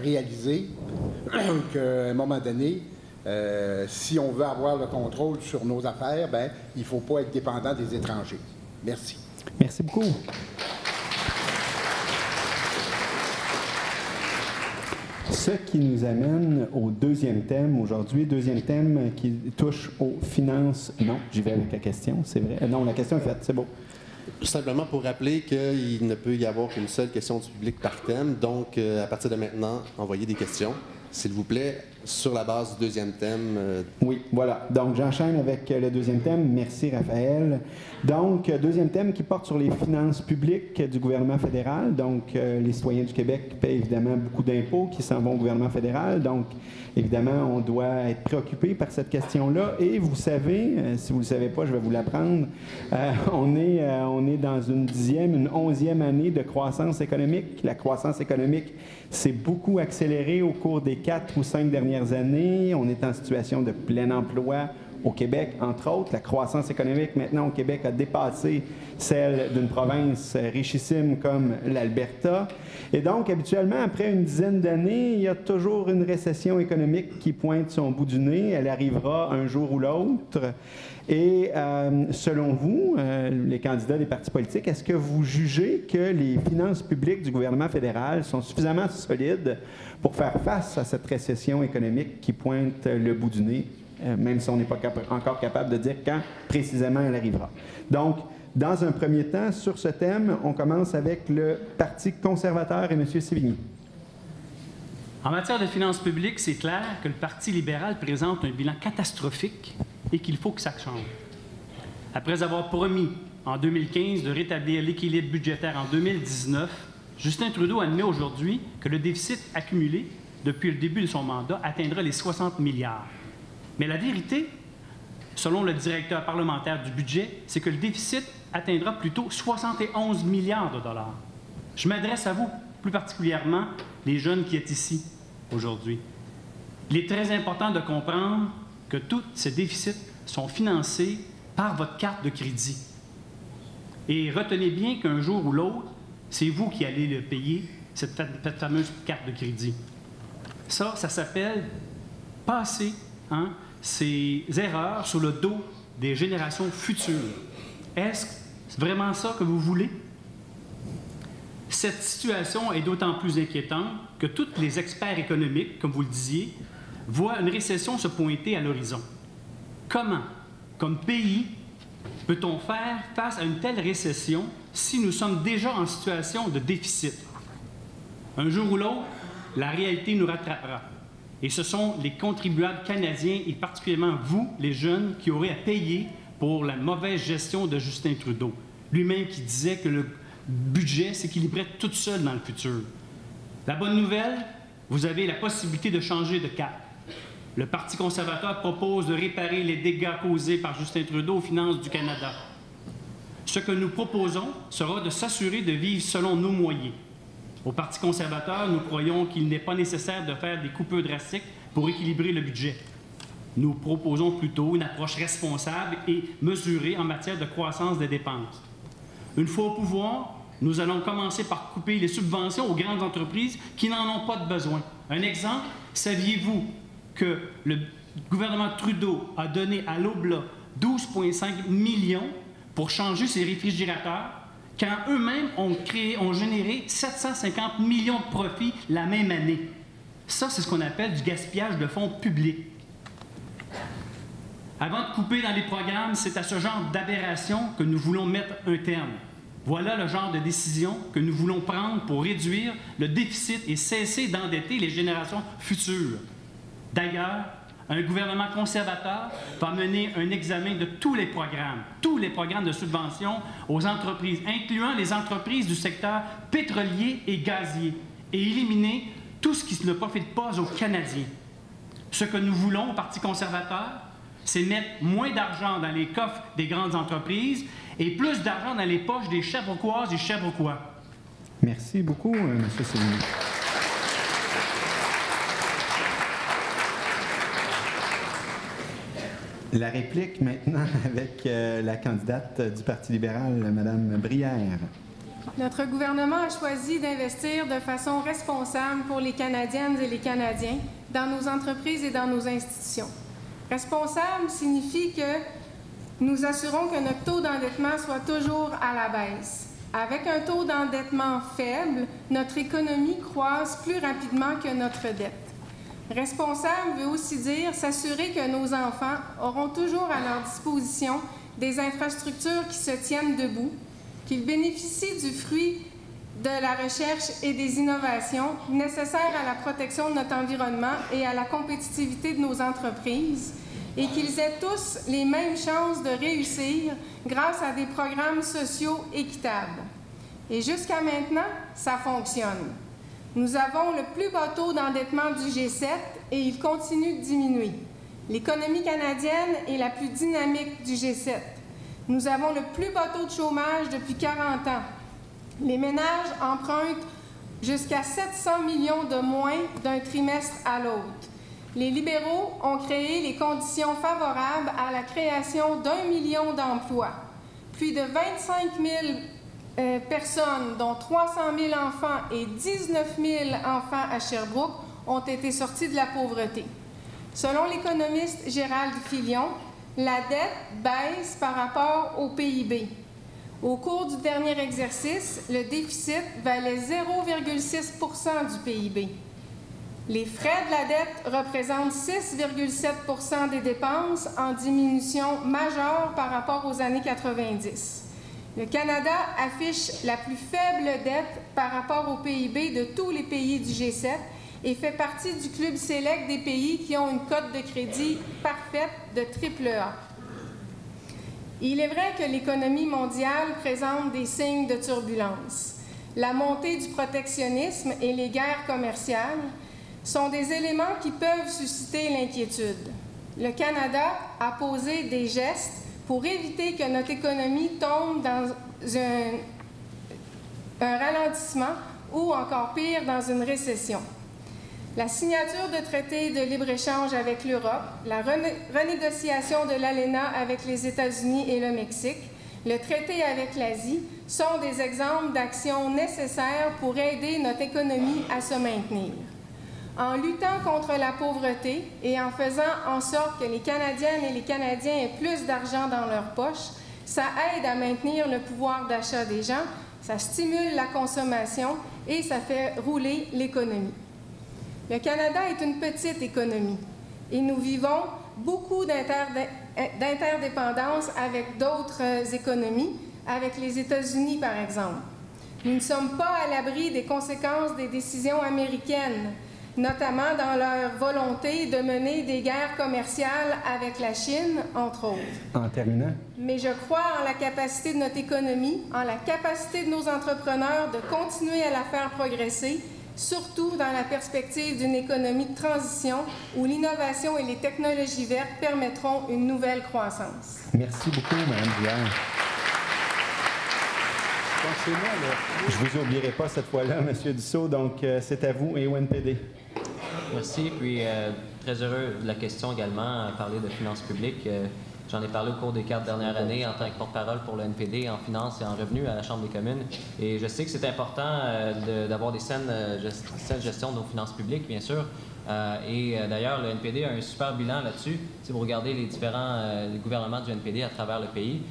I: réaliser qu'à un moment donné, si on veut avoir le contrôle sur nos affaires, ben, il ne faut pas être dépendant des étrangers. Merci.
A: Merci beaucoup. Ce qui nous amène au deuxième thème aujourd'hui. Deuxième thème qui touche aux finances. Non, j'y vais avec la question, c'est vrai. Non, la question est faite, c'est beau.
C: Tout simplement pour rappeler qu'il ne peut y avoir qu'une seule question du public par thème. Donc, à partir de maintenant, envoyez des questions, s'il vous plaît, sur la base du deuxième thème.
A: Oui, voilà. Donc, j'enchaîne avec le deuxième thème. Merci, Raphaël. Donc, deuxième thème qui porte sur les finances publiques du gouvernement fédéral. Donc, les citoyens du Québec paient évidemment beaucoup d'impôts qui s'en vont au gouvernement fédéral. Donc, évidemment, on doit être préoccupé par cette question-là. Et vous savez, si vous ne le savez pas, je vais vous l'apprendre, on est dans une 11e année de croissance économique. La croissance économique s'est beaucoup accélérée au cours des 4 ou 5 dernières années. On est en situation de plein emploi au Québec, entre autres. La croissance économique maintenant au Québec a dépassé celle d'une province richissime comme l'Alberta. Et donc, habituellement, après une dizaine d'années, il y a toujours une récession économique qui pointe son bout du nez. Elle arrivera un jour ou l'autre. Et selon vous, les candidats des partis politiques, est-ce que vous jugez que les finances publiques du gouvernement fédéral sont suffisamment solides pour faire face à cette récession économique qui pointe le bout du nez, même si on n'est pas encore capable de dire quand précisément elle arrivera? Donc, dans un premier temps, sur ce thème, on commence avec le Parti conservateur et M. Sévigny.
G: En matière de finances publiques, c'est clair que le Parti libéral présente un bilan catastrophique et qu'il faut que ça change. Après avoir promis en 2015 de rétablir l'équilibre budgétaire en 2019, Justin Trudeau admet aujourd'hui que le déficit accumulé depuis le début de son mandat atteindra les 60 milliards. Mais la vérité, selon le directeur parlementaire du budget, c'est que le déficit atteindra plutôt 71 milliards de dollars. Je m'adresse à vous, plus particulièrement les jeunes qui êtes ici aujourd'hui. Il est très important de comprendre que tous ces déficits sont financés par votre carte de crédit. Et retenez bien qu'un jour ou l'autre, c'est vous qui allez le payer, cette fameuse carte de crédit. Ça s'appelle passer ces erreurs sur le dos des générations futures. Est-ce vraiment ça que vous voulez? Cette situation est d'autant plus inquiétante que tous les experts économiques, comme vous le disiez, voient une récession se pointer à l'horizon. Comment, comme pays, peut-on faire face à une telle récession si nous sommes déjà en situation de déficit? Un jour ou l'autre, la réalité nous rattrapera. Et ce sont les contribuables canadiens, et particulièrement vous, les jeunes, qui aurez à payer pour la mauvaise gestion de Justin Trudeau. Lui-même qui disait que le budget s'équilibrait tout seul dans le futur. La bonne nouvelle, vous avez la possibilité de changer de cap. Le Parti conservateur propose de réparer les dégâts causés par Justin Trudeau aux finances du Canada. Ce que nous proposons sera de s'assurer de vivre selon nos moyens. Au Parti conservateur, nous croyons qu'il n'est pas nécessaire de faire des coupures drastiques pour équilibrer le budget. Nous proposons plutôt une approche responsable et mesurée en matière de croissance des dépenses. Une fois au pouvoir, nous allons commencer par couper les subventions aux grandes entreprises qui n'en ont pas de besoin. Un exemple, saviez-vous que le gouvernement Trudeau a donné à l'Obla 12,5 millions pour changer ses réfrigérateurs, quand eux-mêmes ont généré 750 millions de profits la même année? Ça, c'est ce qu'on appelle du gaspillage de fonds publics. Avant de couper dans les programmes, c'est à ce genre d'aberration que nous voulons mettre un terme. Voilà le genre de décision que nous voulons prendre pour réduire le déficit et cesser d'endetter les générations futures. D'ailleurs, un gouvernement conservateur va mener un examen de tous les programmes de subvention aux entreprises, incluant les entreprises du secteur pétrolier et gazier, et éliminer tout ce qui ne profite pas aux Canadiens. Ce que nous voulons au Parti conservateur, c'est mettre moins d'argent dans les coffres des grandes entreprises et plus d'argent dans les poches des Sherbrookoises et Sherbrookois.
A: Merci beaucoup, M. Sévigny. La réplique maintenant avec la candidate du Parti libéral, Mme Brière.
H: Notre gouvernement a choisi d'investir de façon responsable pour les Canadiennes et les Canadiens dans nos entreprises et dans nos institutions. Responsable signifie que nous assurons que notre taux d'endettement soit toujours à la baisse. Avec un taux d'endettement faible, notre économie croît plus rapidement que notre dette. Responsable veut aussi dire s'assurer que nos enfants auront toujours à leur disposition des infrastructures qui se tiennent debout, qu'ils bénéficient du fruit de la recherche et des innovations nécessaires à la protection de notre environnement et à la compétitivité de nos entreprises, et qu'ils aient tous les mêmes chances de réussir grâce à des programmes sociaux équitables. Et jusqu'à maintenant, ça fonctionne. Nous avons le plus bas taux d'endettement du G7 et il continue de diminuer. L'économie canadienne est la plus dynamique du G7. Nous avons le plus bas taux de chômage depuis 40 ans. Les ménages empruntent jusqu'à 700 millions de moins d'un trimestre à l'autre. Les libéraux ont créé les conditions favorables à la création d'1 million d'emplois. Plus de 25 000 personnes, dont 300 000 enfants et 19 000 enfants à Sherbrooke, ont été sortis de la pauvreté. Selon l'économiste Gérald Filion, la dette baisse par rapport au PIB. Au cours du dernier exercice, le déficit valait 0,6 % du PIB. Les frais de la dette représentent 6,7 % des dépenses, en diminution majeure par rapport aux années 90. Le Canada affiche la plus faible dette par rapport au PIB de tous les pays du G7 et fait partie du club sélect des pays qui ont une cote de crédit parfaite de AAA. Il est vrai que l'économie mondiale présente des signes de turbulence. La montée du protectionnisme et les guerres commerciales sont des éléments qui peuvent susciter l'inquiétude. Le Canada a posé des gestes pour éviter que notre économie tombe dans un ralentissement ou, encore pire, dans une récession. La signature de traités de libre-échange avec l'Europe, la renégociation de l'ALENA avec les États-Unis et le Mexique, le traité avec l'Asie sont des exemples d'actions nécessaires pour aider notre économie à se maintenir. En luttant contre la pauvreté et en faisant en sorte que les Canadiennes et les Canadiens aient plus d'argent dans leur poche, ça aide à maintenir le pouvoir d'achat des gens, ça stimule la consommation et ça fait rouler l'économie. Le Canada est une petite économie et nous vivons beaucoup d'interdépendance avec d'autres économies, avec les États-Unis par exemple. Nous ne sommes pas à l'abri des conséquences des décisions américaines, notamment dans leur volonté de mener des guerres commerciales avec la Chine, entre autres.
A: En terminant.
H: Mais je crois en la capacité de notre économie, en la capacité de nos entrepreneurs de continuer à la faire progresser, surtout dans la perspective d'une économie de transition où l'innovation et les technologies vertes permettront une nouvelle croissance.
A: Merci beaucoup, Mme Brière. Je ne vous oublierai pas cette fois-là, M. Dussault, donc c'est à vous et au NPD.
E: Merci, puis très heureux de la question également, à parler de finances publiques. J'en ai parlé au cours des 4 dernières années en tant que porte-parole pour le NPD en finances et en revenus à la Chambre des communes. Et je sais que c'est important d'avoir des saines gestions de nos finances publiques, bien sûr. D'ailleurs, le NPD a un super bilan là-dessus. Si vous regardez les différents gouvernements du NPD à travers le pays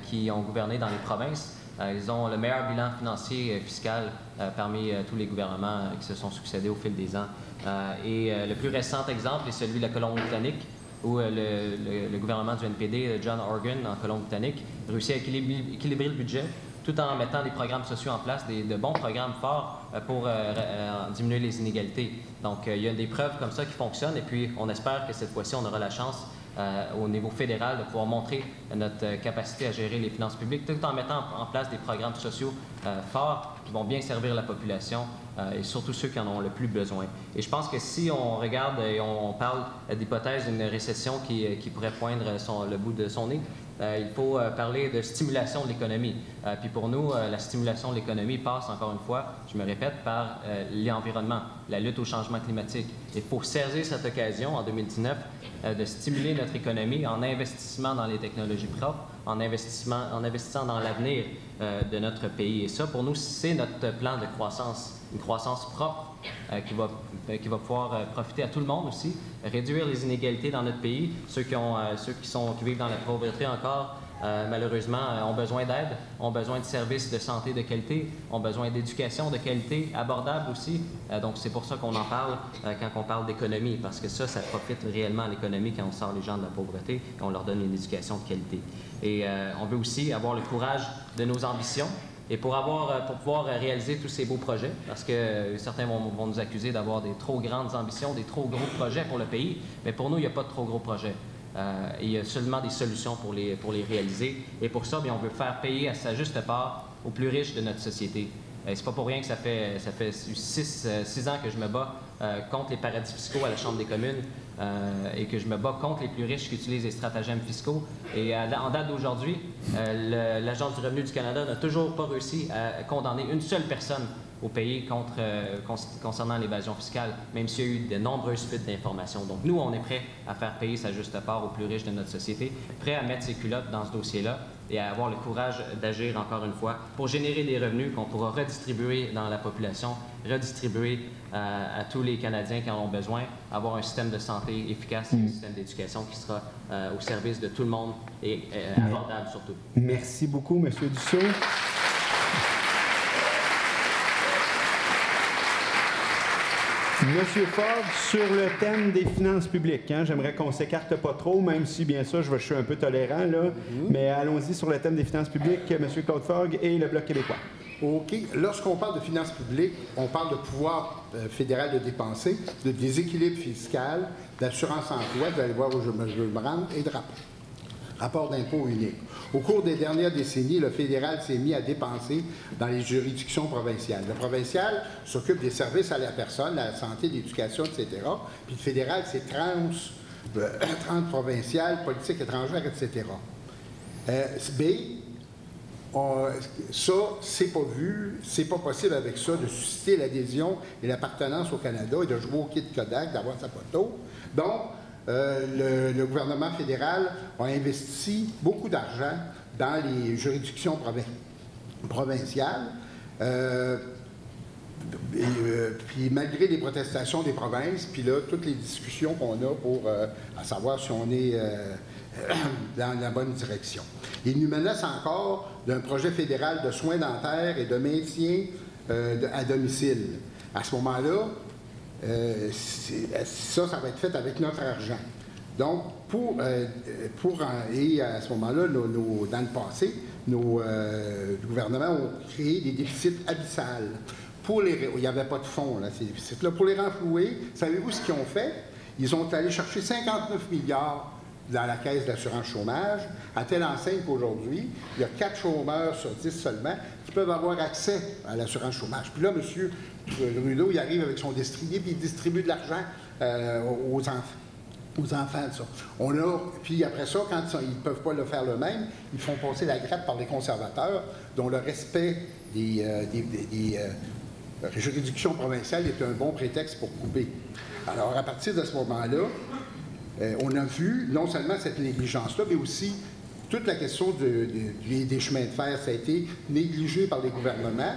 E: qui ont gouverné dans les provinces, ils ont le meilleur bilan financier fiscal parmi tous les gouvernements qui se sont succédés au fil des ans. Le plus récent exemple est celui de la Colombie-Britannique, où le gouvernement du NPD, John Horgan, en Colombie-Britannique, réussit à équilibrer le budget tout en mettant des programmes sociaux en place, de bons programmes forts pour diminuer les inégalités. Donc, il y a des preuves comme ça qui fonctionnent et puis on espère que cette fois-ci, on aura la chance au niveau fédéral de pouvoir montrer notre capacité à gérer les finances publiques tout en mettant en place des programmes sociaux forts qui vont bien servir la population et surtout ceux qui en ont le plus besoin. Et je pense que si on regarde et on parle d'hypothèse d'une récession qui pourrait poindre le bout de son nez, il faut parler de stimulation de l'économie. Puis pour nous, la stimulation de l'économie passe, encore une fois, je me répète, par l'environnement, la lutte au changement climatique. Il faut saisir cette occasion, en 2019, de stimuler notre économie en investissement dans les technologies propres, en investissant dans l'avenir de notre pays. Et ça, pour nous, c'est notre plan de croissance, une croissance propre qui va pouvoir profiter à tout le monde aussi, réduire les inégalités dans notre pays. Ceux qui vivent dans la pauvreté encore, malheureusement, ont besoin d'aide, ont besoin de services de santé de qualité, ont besoin d'éducation de qualité, abordable aussi. Donc, c'est pour ça qu'on en parle quand on parle d'économie, parce que ça profite réellement à l'économie quand on sort les gens de la pauvreté et on leur donne une éducation de qualité. Et on veut aussi avoir le courage de nos ambitions. Et pour pouvoir réaliser tous ces beaux projets, parce que certains vont nous accuser d'avoir des trop grandes ambitions, des trop gros projets pour le pays, mais pour nous, il n'y a pas de trop gros projets. Il y a seulement des solutions pour les réaliser. Et pour ça, bien, on veut faire payer à sa juste part aux plus riches de notre société. C'est pas pour rien que ça fait 6 ans que je me bats contre les paradis fiscaux à la Chambre des communes et que je me bats contre les plus riches qui utilisent les stratagèmes fiscaux. Et en date d'aujourd'hui, l'Agence du revenu du Canada n'a toujours pas réussi à condamner une seule personne au pays concernant l'évasion fiscale, même s'il y a eu de nombreuses fuites d'informations. Donc nous, on est prêts à faire payer sa juste part aux plus riches de notre société, prêts à mettre ses culottes dans ce dossier-là et à avoir le courage d'agir encore une fois pour générer des revenus qu'on pourra redistribuer dans la population, redistribuer à tous les Canadiens qui en ont besoin, avoir un système de santé efficace et un système d'éducation qui sera au service de tout le monde et abordable surtout.
A: Merci beaucoup, M. Dussault. Monsieur Ford, sur le thème des finances publiques, j'aimerais qu'on ne s'écarte pas trop, même si, bien sûr, je suis un peu tolérant, là, mais allons-y sur le thème des finances publiques, M. Claude Fogg et le Bloc québécois.
I: OK. Lorsqu'on parle de finances publiques, on parle de pouvoir fédéral de dépenser, de déséquilibre fiscal, d'assurance emploi, vous allez voir où je veux me rendre, et de rapport d'impôt unique. Au cours des dernières décennies, le fédéral s'est mis à dépenser dans les juridictions provinciales. Le provincial s'occupe des services à la personne, à la santé, l'éducation, etc. Puis le fédéral, c'est 30 provinciales, politique étrangère, etc. Ça, c'est pas vu, c'est pas possible avec ça de susciter l'adhésion et l'appartenance au Canada et de jouer au kit Kodak, d'avoir sa photo. Donc, le gouvernement fédéral a investi beaucoup d'argent dans les juridictions provinciales. Puis malgré les protestations des provinces, puis là, toutes les discussions qu'on a pour à savoir si on est dans la bonne direction. Il nous menace encore d'un projet fédéral de soins dentaires et de maintien à domicile. À ce moment-là, ça va être fait avec notre argent. Donc, et à ce moment-là, dans le passé, nos gouvernements ont créé des déficits abyssales. Il n'y avait pas de fonds, là, ces déficits-là. Pour les renflouer, savez-vous ce qu'ils ont fait? Ils ont allé chercher 59 milliards dans la caisse d'assurance chômage, à telle enseigne qu'aujourd'hui, il y a 4 chômeurs sur 10 seulement qui peuvent avoir accès à l'assurance chômage. Puis là, M. Trudeau, il arrive avec son destrier, puis il distribue de l'argent aux enfants de ça. Puis après ça, quand ils ne peuvent pas le faire eux-mêmes, ils font passer la grappe par les conservateurs, dont le respect des juridictions provinciales est un bon prétexte pour couper. Alors, à partir de ce moment-là, on a vu non seulement cette négligence-là, mais aussi toute la question des chemins de fer. Ça a été négligé par les gouvernements.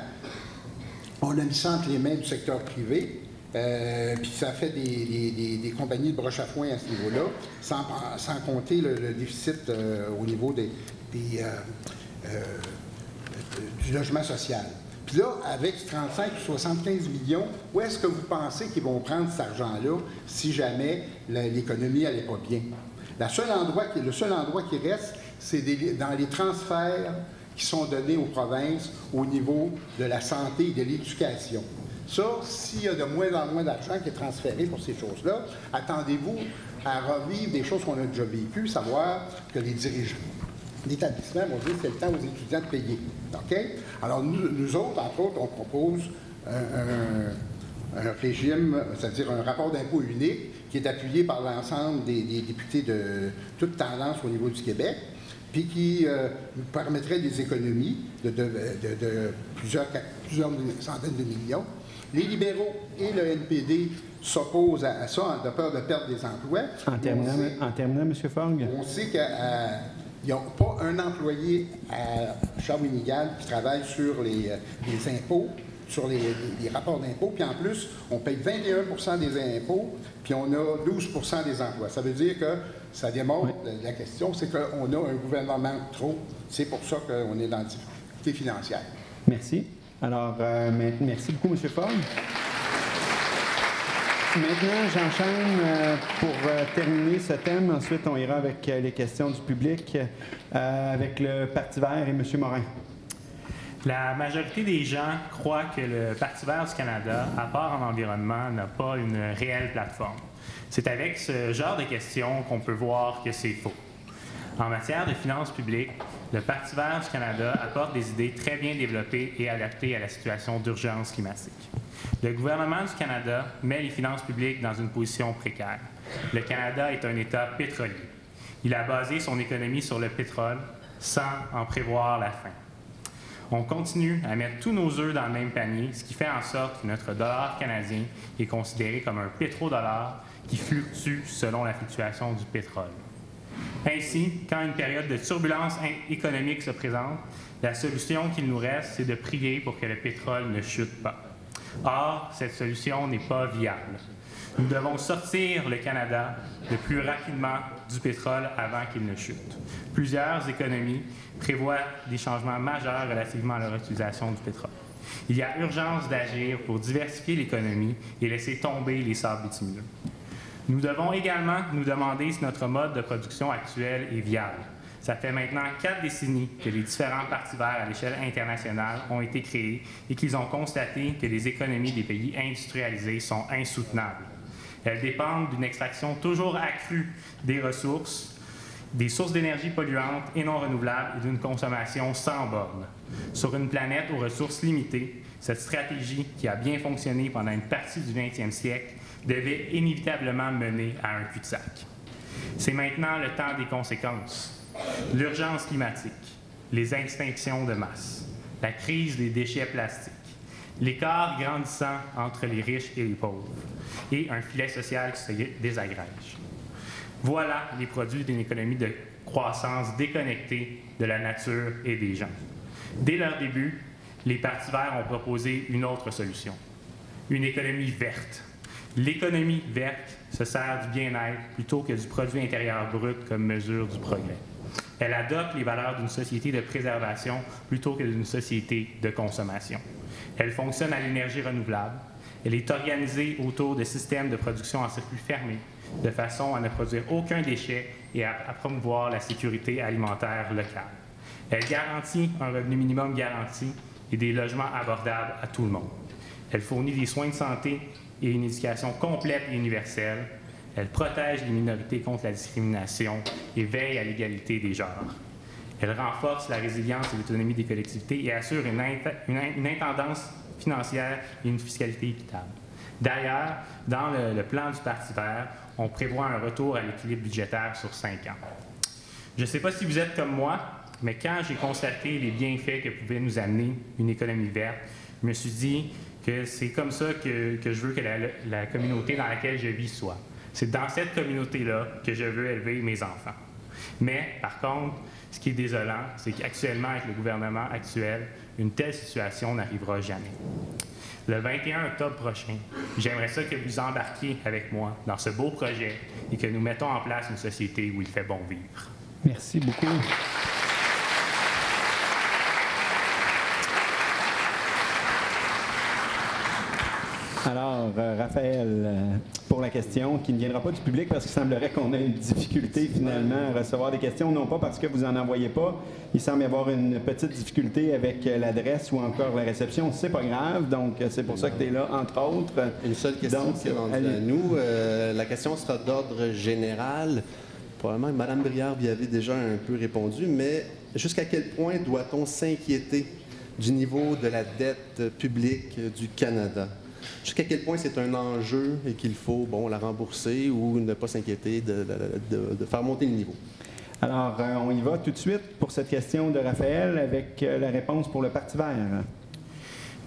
I: On a mis ça entre les mains du secteur privé, puis ça a fait des compagnies de broche à foin à ce niveau-là, sans compter le déficit au niveau du logement social. Puis là, avec 35 ou 75 millions, où est-ce que vous pensez qu'ils vont prendre cet argent-là si jamais l'économie n'allait pas bien? Le seul endroit qui reste, c'est dans les transferts qui sont donnés aux provinces au niveau de la santé et de l'éducation. Ça, s'il y a de moins en moins d'argent qui est transféré pour ces choses-là, attendez-vous à revivre des choses qu'on a déjà vécues, savoir que les dirigeants d'établissement vont dire que c'est le temps aux étudiants de payer. OK? Alors, nous autres, entre autres, on propose un régime, c'est-à-dire un rapport d'impôt unique qui est appuyé par l'ensemble des députés de toute tendance au niveau du Québec, puis qui nous permettrait des économies de plusieurs centaines de millions. Les libéraux et le NPD s'opposent à ça de peur de perdre des emplois.
A: En terminant, M. Fogg.
I: On sait qu'il n'y a pas un employé à Shawinigan qui travaille sur les impôts, sur les rapports d'impôts, puis en plus, on paye 21 des impôts, puis on a 12 des emplois. Ça veut dire que ça démontre, la question, c'est qu'on a un gouvernement de trop. C'est pour ça qu'on est dans la difficulté financière.
A: Merci. Alors, merci beaucoup, M. Fogg. Maintenant, j'enchaîne pour terminer ce thème. Ensuite, on ira avec les questions du public avec le Parti vert et M. Morin.
F: La majorité des gens croient que le Parti vert du Canada, à part en environnement, n'a pas une réelle plateforme. C'est avec ce genre de questions qu'on peut voir que c'est faux. En matière de finances publiques, le Parti vert du Canada apporte des idées très bien développées et adaptées à la situation d'urgence climatique. Le gouvernement du Canada met les finances publiques dans une position précaire. Le Canada est un État pétrolier. Il a basé son économie sur le pétrole sans en prévoir la fin. On continue à mettre tous nos œufs dans le même panier, ce qui fait en sorte que notre dollar canadien est considéré comme un pétrodollar qui fluctue selon la fluctuation du pétrole. Ainsi, quand une période de turbulence économique se présente, la solution qu'il nous reste, c'est de prier pour que le pétrole ne chute pas. Or, cette solution n'est pas viable. Nous devons sortir le Canada le plus rapidement du pétrole avant qu'il ne chute. Plusieurs économies prévoient des changements majeurs relativement à leur utilisation du pétrole. Il y a urgence d'agir pour diversifier l'économie et laisser tomber les sables bitumineux. Nous devons également nous demander si notre mode de production actuel est viable. Ça fait maintenant 4 décennies que les différents partis verts à l'échelle internationale ont été créés et qu'ils ont constaté que les économies des pays industrialisés sont insoutenables. Elles dépendent d'une extraction toujours accrue des ressources, des sources d'énergie polluantes et non renouvelables et d'une consommation sans bornes. Sur une planète aux ressources limitées, cette stratégie qui a bien fonctionné pendant une partie du 20e siècle devait inévitablement mener à un cul-de-sac. C'est maintenant le temps des conséquences. L'urgence climatique, les extinctions de masse, la crise des déchets plastiques, l'écart grandissant entre les riches et les pauvres, et un filet social qui se désagrège. Voilà les produits d'une économie de croissance déconnectée de la nature et des gens. Dès leur début, les partis verts ont proposé une autre solution, une économie verte. L'économie verte se sert du bien-être plutôt que du produit intérieur brut comme mesure du progrès. Elle adopte les valeurs d'une société de préservation plutôt que d'une société de consommation. Elle fonctionne à l'énergie renouvelable. Elle est organisée autour de systèmes de production en circuit fermé, de façon à ne produire aucun déchet et à promouvoir la sécurité alimentaire locale. Elle garantit un revenu minimum garanti et des logements abordables à tout le monde. Elle fournit des soins de santé et une éducation complète et universelle. Elle protège les minorités contre la discrimination et veille à l'égalité des genres. Elle renforce la résilience et l'autonomie des collectivités et assure une intendance financière et une fiscalité équitable. D'ailleurs, dans le plan du Parti vert, on prévoit un retour à l'équilibre budgétaire sur 5 ans. Je ne sais pas si vous êtes comme moi, mais quand j'ai constaté les bienfaits que pouvait nous amener une économie verte, je me suis dit que c'est comme ça que je veux que la communauté dans laquelle je vis soit. C'est dans cette communauté-là que je veux élever mes enfants. Mais, par contre, ce qui est désolant, c'est qu'actuellement, avec le gouvernement actuel, une telle situation n'arrivera jamais. Le 21 octobre prochain, j'aimerais ça que vous embarquiez avec moi dans ce beau projet et que nous mettons en place une société où il fait bon vivre.
A: Merci beaucoup. Alors, Raphaël, pour la question qui ne viendra pas du public parce qu'il semblerait qu'on ait une difficulté finalement à recevoir des questions, non pas parce que vous n'en envoyez pas. Il semble y avoir une petite difficulté avec l'adresse ou encore la réception. C'est pas grave, donc c'est pour ça que tu es là, entre autres.
C: Une seule question qui est rendue à nous. La question sera d'ordre général. Probablement que Mme Brière y avait déjà un peu répondu, mais jusqu'à quel point doit-on s'inquiéter du niveau de la dette publique du Canada? Jusqu'à quel point c'est un enjeu et qu'il faut la rembourser ou ne pas s'inquiéter de faire monter le niveau?
A: Alors, on y va tout de suite pour cette question de Raphaël avec la réponse pour le Parti vert.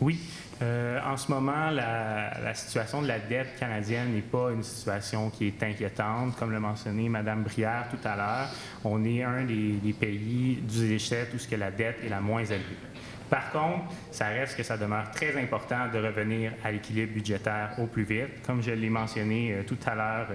F: Oui. En ce moment, la situation de la dette canadienne n'est pas une situation qui est inquiétante. Comme l'a mentionné Mme Brière tout à l'heure, on est un des pays du G7 où la dette est la moins élevée. Par contre, ça reste que ça demeure très important de revenir à l'équilibre budgétaire au plus vite. Comme je l'ai mentionné tout à l'heure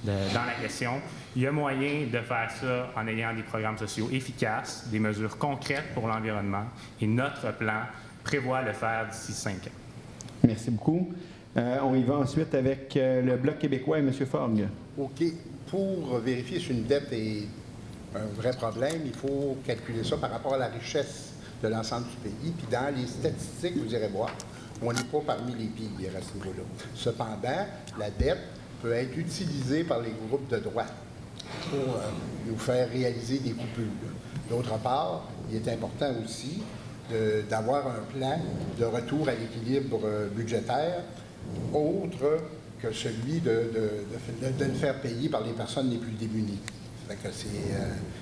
F: dans la question, il y a moyen de faire ça en ayant des programmes sociaux efficaces, des mesures concrètes pour l'environnement, et notre plan prévoit le faire d'ici 5 ans.
A: Merci beaucoup. On y va ensuite avec le Bloc québécois et M. Forgue.
I: OK. Pour vérifier si une dette est un vrai problème, il faut calculer ça par rapport à la richesse de l'ensemble du pays. Puis dans les statistiques, vous irez voir, on n'est pas parmi les pires à ce niveau-là. Cependant, la dette peut être utilisée par les groupes de droite pour nous faire réaliser des coupures. D'autre part, il est important aussi d'avoir un plan de retour à l'équilibre budgétaire autre que celui de le faire payer par les personnes les plus démunies.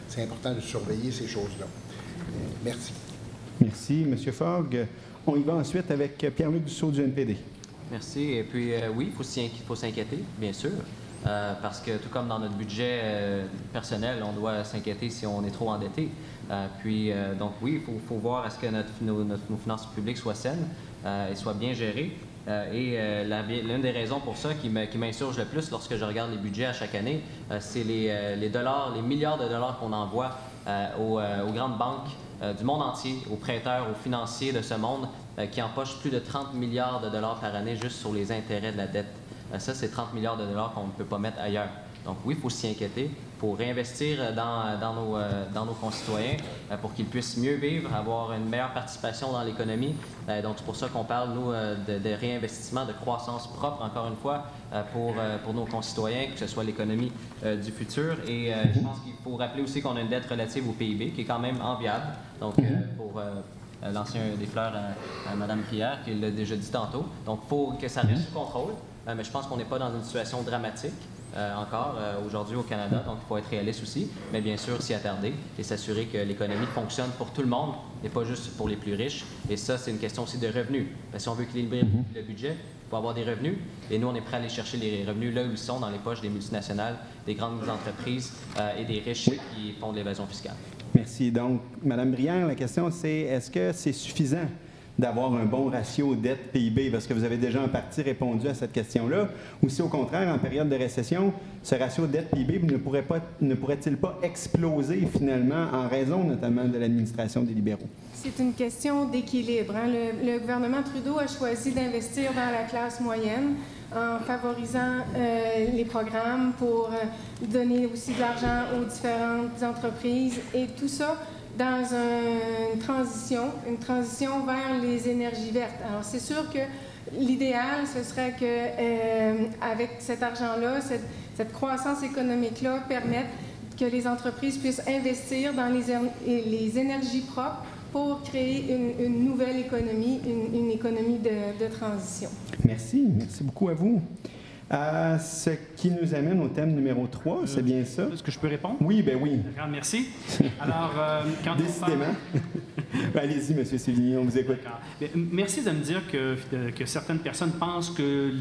I: C'est important de surveiller ces choses-là. Merci.
A: Merci, M. Fogg. On y va ensuite avec Pierre-Luc Dussault du NPD.
E: Merci. Et puis, oui, il faut s'inquiéter, bien sûr, parce que tout comme dans notre budget personnel, on doit s'inquiéter si on est trop endetté. Donc oui, il faut voir à ce que nos finances publiques soient saines et soient bien gérées. L'une des raisons pour ça qui m'insurge le plus lorsque je regarde les budgets à chaque année, c'est les milliards de dollars qu'on envoie aux grandes banques du monde entier, aux prêteurs, aux financiers de ce monde, qui empochent plus de 30 milliards de dollars par année juste sur les intérêts de la dette. Ça, c'est 30 milliards de dollars qu'on ne peut pas mettre ailleurs. Donc oui, il faut s'y inquiéter, pour réinvestir dans nos concitoyens, pour qu'ils puissent mieux vivre, avoir une meilleure participation dans l'économie. Donc c'est pour ça qu'on parle, nous, de réinvestissement, de croissance propre, encore une fois, pour nos concitoyens, que ce soit l'économie du futur. Et je pense qu'il faut rappeler aussi qu'on a une dette relative au PIB qui est quand même enviable. Donc pour lancer des fleurs à Mme Brière, qui l'a déjà dit tantôt. Donc il faut que ça reste sous contrôle, mais je pense qu'on n'est pas dans une situation dramatique. Encore aujourd'hui au Canada, donc il faut être réaliste aussi, mais bien sûr s'y attarder et s'assurer que l'économie fonctionne pour tout le monde et pas juste pour les plus riches. Et ça, c'est une question aussi de revenus. Parce que si on veut équilibrer le budget, il faut avoir des revenus, et nous, on est prêt à aller chercher les revenus là où ils sont, dans les poches des multinationales, des grandes entreprises et des riches qui font de l'évasion fiscale.
A: Merci. Donc, Mme Brière, la question, c'est est-ce que c'est suffisant d'avoir un bon ratio dette-PIB? Parce que vous avez déjà en partie répondu à cette question-là. Ou si, au contraire, en période de récession, ce ratio dette-PIB ne pourrait-il pas exploser, finalement, en raison notamment de l'administration des libéraux?
H: C'est une question d'équilibre. Hein? Le gouvernement Trudeau a choisi d'investir dans la classe moyenne en favorisant les programmes pour donner aussi de l'argent aux différentes entreprises et tout ça dans une transition vers les énergies vertes. Alors, c'est sûr que l'idéal, ce serait que, avec cet argent-là, cette croissance économique-là, permette que les entreprises puissent investir dans les énergies propres pour créer une nouvelle économie, une économie de transition.
A: Merci. Merci beaucoup à vous. Ce qui nous amène au thème numéro 3, c'est bien ça?
G: Est-ce que je peux répondre?
A: Oui, ben oui.
G: Merci. Alors, quand
A: décidément. Allez-y, M. Sévigny, on vous écoute.
G: Merci de me dire que certaines personnes pensent que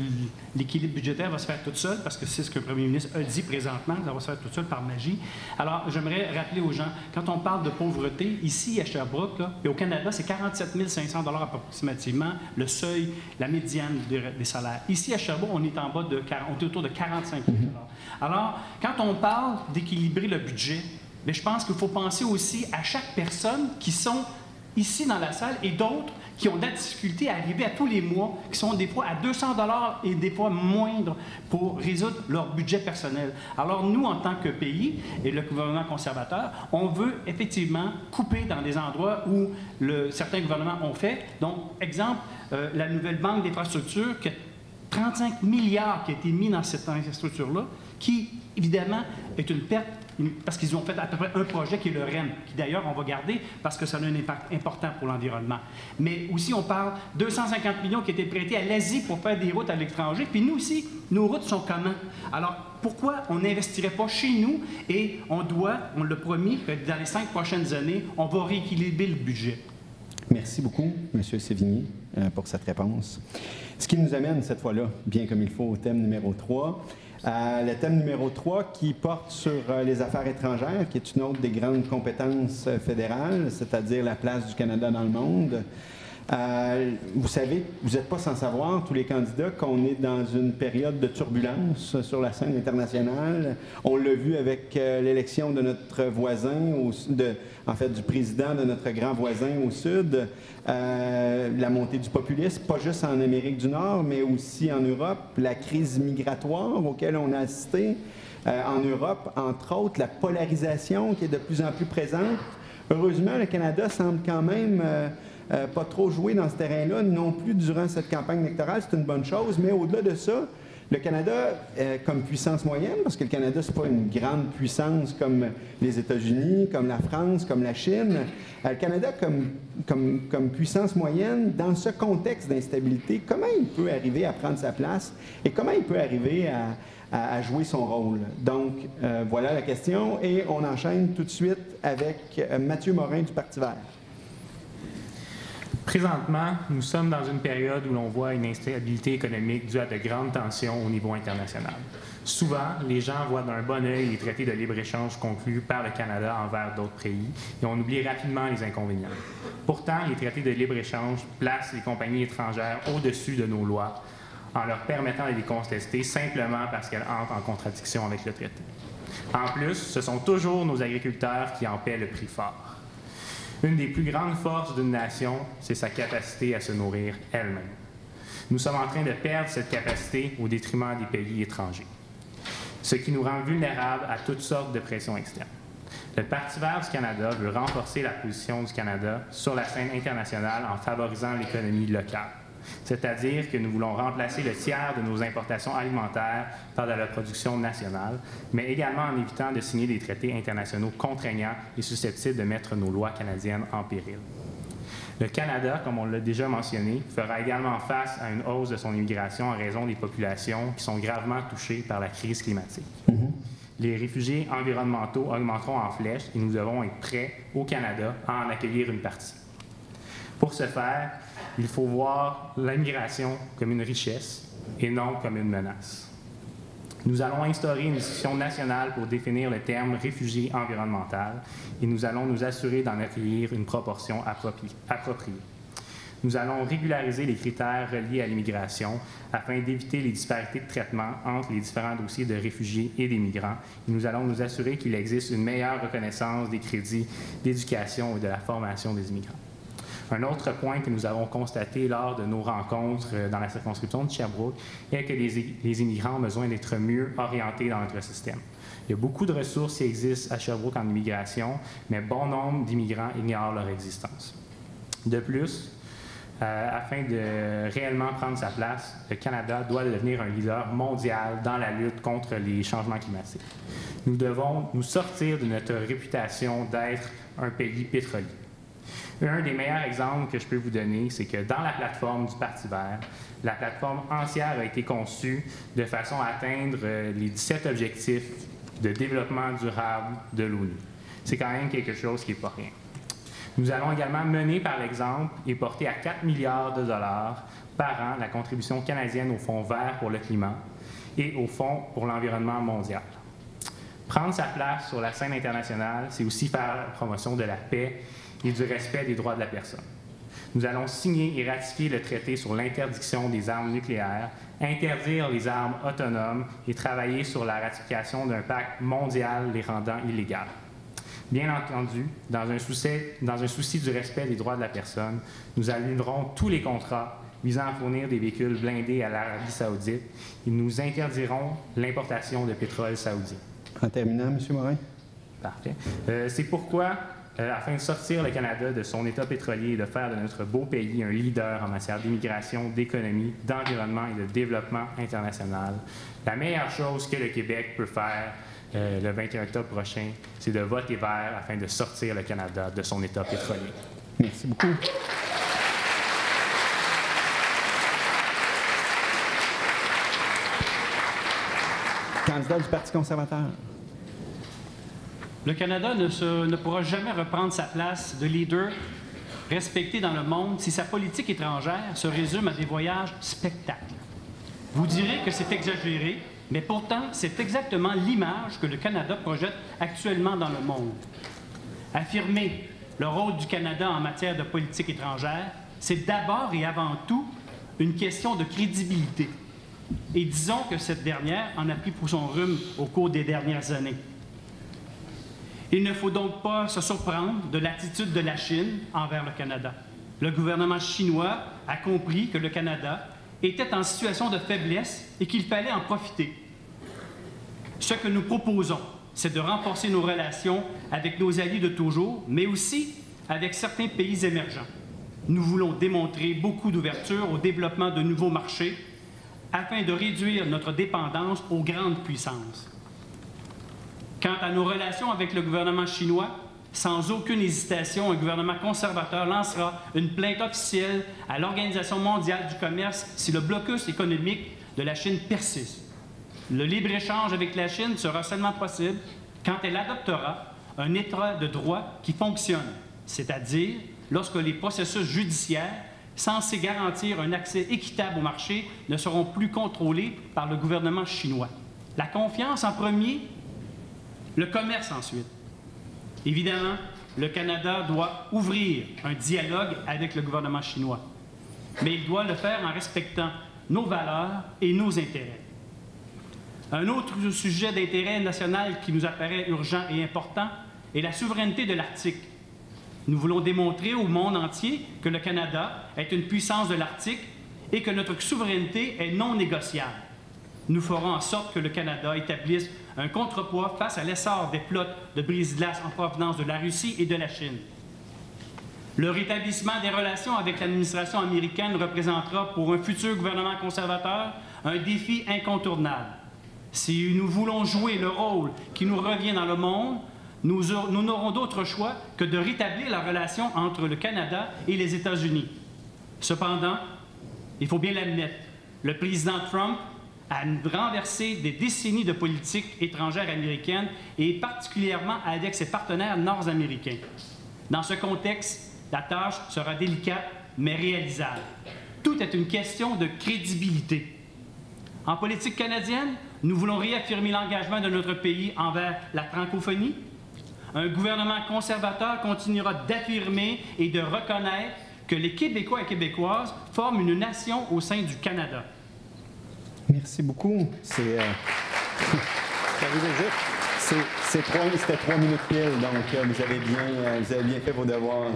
G: l'équilibre budgétaire va se faire toute seule, parce que c'est ce que le premier ministre a dit présentement, que ça va se faire toute seule par magie. Alors, j'aimerais rappeler aux gens, quand on parle de pauvreté, ici à Sherbrooke, là, et au Canada, c'est 47 500 $ approximativement, le seuil, la médiane des salaires. Ici à Sherbrooke, on est en bas on est autour de 45 000 $. Alors, quand on parle d'équilibrer le budget, mais je pense qu'il faut penser aussi à chaque personne qui sont ici dans la salle et d'autres qui ont de la difficulté à arriver à tous les mois, qui sont des fois à 200 $ et des fois moindres pour résoudre leur budget personnel. Alors nous, en tant que pays et le gouvernement conservateur, on veut effectivement couper dans des endroits où certains gouvernements ont fait. Donc, exemple, la nouvelle banque d'infrastructure, qui a 35 milliards qui a été mis dans cette infrastructure-là, qui, évidemment, est une perte parce qu'ils ont fait à peu près un projet qui est le REM, qui d'ailleurs on va garder parce que ça a un impact important pour l'environnement. Mais aussi, on parle de 250 millions qui étaient prêtés à l'Asie pour faire des routes à l'étranger. Puis nous aussi, nos routes sont comment? Alors, pourquoi on n'investirait pas chez nous? Et on l'a promis, que dans les 5 prochaines années, on va rééquilibrer le budget.
A: Merci beaucoup, M. Sévigny, pour cette réponse. Ce qui nous amène cette fois-là, bien comme il faut, au thème numéro 3. Le thème numéro 3 qui porte sur les affaires étrangères, qui est une autre des grandes compétences fédérales, c'est-à-dire la place du Canada dans le monde. Vous savez, vous n'êtes pas sans savoir, tous les candidats, qu'on est dans une période de turbulence sur la scène internationale. On l'a vu avec l'élection de notre voisin, en fait du président de notre grand voisin au sud, la montée du populisme, pas juste en Amérique du Nord, mais aussi en Europe, la crise migratoire auquel on a assisté en Europe, entre autres, la polarisation qui est de plus en plus présente. Heureusement, le Canada semble quand même pas trop jouer dans ce terrain-là non plus durant cette campagne électorale, c'est une bonne chose, mais au-delà de ça, le Canada, comme puissance moyenne, parce que le Canada, c'est pas une grande puissance comme les États-Unis, comme la France, comme la Chine, le Canada, comme puissance moyenne, dans ce contexte d'instabilité, comment il peut arriver à prendre sa place et comment il peut arriver à jouer son rôle? Donc, voilà la question, et on enchaîne tout de suite avec Mathieu Morin du Parti vert.
F: Présentement, nous sommes dans une période où l'on voit une instabilité économique due à de grandes tensions au niveau international. Souvent, les gens voient d'un bon œil les traités de libre-échange conclus par le Canada envers d'autres pays et on oublie rapidement les inconvénients. Pourtant, les traités de libre-échange placent les compagnies étrangères au-dessus de nos lois en leur permettant de les contester simplement parce qu'elles entrent en contradiction avec le traité. En plus, ce sont toujours nos agriculteurs qui en paient le prix fort. Une des plus grandes forces d'une nation, c'est sa capacité à se nourrir elle-même. Nous sommes en train de perdre cette capacité au détriment des pays étrangers, ce qui nous rend vulnérables à toutes sortes de pressions externes. Le Parti vert du Canada veut renforcer la position du Canada sur la scène internationale en favorisant l'économie locale. C'est-à-dire que nous voulons remplacer le tiers de nos importations alimentaires par de la production nationale, mais également en évitant de signer des traités internationaux contraignants et susceptibles de mettre nos lois canadiennes en péril. Le Canada, comme on l'a déjà mentionné, fera également face à une hausse de son immigration en raison des populations qui sont gravement touchées par la crise climatique. Les réfugiés environnementaux augmenteront en flèche et nous devons être prêts au Canada à en accueillir une partie. Pour ce faire, il faut voir l'immigration comme une richesse et non comme une menace. Nous allons instaurer une discussion nationale pour définir le terme « réfugié environnemental » et nous allons nous assurer d'en accueillir une proportion appropriée. Nous allons régulariser les critères reliés à l'immigration afin d'éviter les disparités de traitement entre les différents dossiers de réfugiés et des migrants. Et nous allons nous assurer qu'il existe une meilleure reconnaissance des crédits d'éducation et de la formation des immigrants. Un autre point que nous avons constaté lors de nos rencontres dans la circonscription de Sherbrooke est que les immigrants ont besoin d'être mieux orientés dans notre système. Il y a beaucoup de ressources qui existent à Sherbrooke en immigration, mais bon nombre d'immigrants ignorent leur existence. De plus, afin de réellement prendre sa place, le Canada doit devenir un leader mondial dans la lutte contre les changements climatiques. Nous devons nous sortir de notre réputation d'être un pays pétrolier. Un des meilleurs exemples que je peux vous donner, c'est que dans la plateforme du Parti vert, la plateforme entière a été conçue de façon à atteindre les 17 objectifs de développement durable de l'ONU. C'est quand même quelque chose qui n'est pas rien. Nous allons également mener par l'exemple et porter à 4 milliards de dollars par an la contribution canadienne au Fonds vert pour le climat et au Fonds pour l'environnement mondial. Prendre sa place sur la scène internationale, c'est aussi faire la promotion de la paix et du respect des droits de la personne. Nous allons signer et ratifier le traité sur l'interdiction des armes nucléaires, interdire les armes autonomes et travailler sur la ratification d'un pacte mondial les rendant illégales. Bien entendu, dans un souci du respect des droits de la personne, nous annulerons tous les contrats visant à fournir des véhicules blindés à l'Arabie saoudite et nous interdirons l'importation de pétrole saoudien.
A: En terminant, M. Morin.
F: Parfait. C'est pourquoi, afin de sortir le Canada de son état pétrolier et de faire de notre beau pays un leader en matière d'immigration, d'économie, d'environnement et de développement international, la meilleure chose que le Québec peut faire le 21 octobre prochain, c'est de voter vert afin de sortir le Canada de son état pétrolier.
A: Merci beaucoup. Candidat du Parti conservateur.
G: Le Canada ne pourra jamais reprendre sa place de leader respecté dans le monde si sa politique étrangère se résume à des voyages spectacles. Vous direz que c'est exagéré, mais pourtant, c'est exactement l'image que le Canada projette actuellement dans le monde. Affirmer le rôle du Canada en matière de politique étrangère, c'est d'abord et avant tout une question de crédibilité. Et disons que cette dernière en a pris pour son rhume au cours des dernières années. Il ne faut donc pas se surprendre de l'attitude de la Chine envers le Canada. Le gouvernement chinois a compris que le Canada était en situation de faiblesse et qu'il fallait en profiter. Ce que nous proposons, c'est de renforcer nos relations avec nos alliés de toujours, mais aussi avec certains pays émergents. Nous voulons démontrer beaucoup d'ouverture au développement de nouveaux marchés afin de réduire notre dépendance aux grandes puissances. Quant à nos relations avec le gouvernement chinois, sans aucune hésitation, un gouvernement conservateur lancera une plainte officielle à l'Organisation mondiale du commerce si le blocus économique de la Chine persiste. Le libre-échange avec la Chine sera seulement possible quand elle adoptera un État de droit qui fonctionne, c'est-à-dire lorsque les processus judiciaires censés garantir un accès équitable au marché ne seront plus contrôlés par le gouvernement chinois. La confiance en premier, le commerce ensuite. Évidemment, le Canada doit ouvrir un dialogue avec le gouvernement chinois, mais il doit le faire en respectant nos valeurs et nos intérêts. Un autre sujet d'intérêt national qui nous apparaît urgent et important est la souveraineté de l'Arctique. Nous voulons démontrer au monde entier que le Canada est une puissance de l'Arctique et que notre souveraineté est non négociable. Nous ferons en sorte que le Canada établisse un contrepoids face à l'essor des flottes de brise-glace en provenance de la Russie et de la Chine. Le rétablissement des relations avec l'administration américaine représentera pour un futur gouvernement conservateur un défi incontournable. Si nous voulons jouer le rôle qui nous revient dans le monde, nous n'aurons d'autre choix que de rétablir la relation entre le Canada et les États-Unis. Cependant, il faut bien l'admettre, le président Trump a renversé des décennies de politique étrangère américaine et particulièrement avec ses partenaires nord-américains. Dans ce contexte, la tâche sera délicate mais réalisable. Tout est une question de crédibilité. En politique canadienne, nous voulons réaffirmer l'engagement de notre pays envers la francophonie. Un gouvernement conservateur continuera d'affirmer et de reconnaître que les Québécois et Québécoises forment une nation au sein du Canada.
A: Merci beaucoup. C'était 3 minutes pile, donc vous avez bien fait vos devoirs,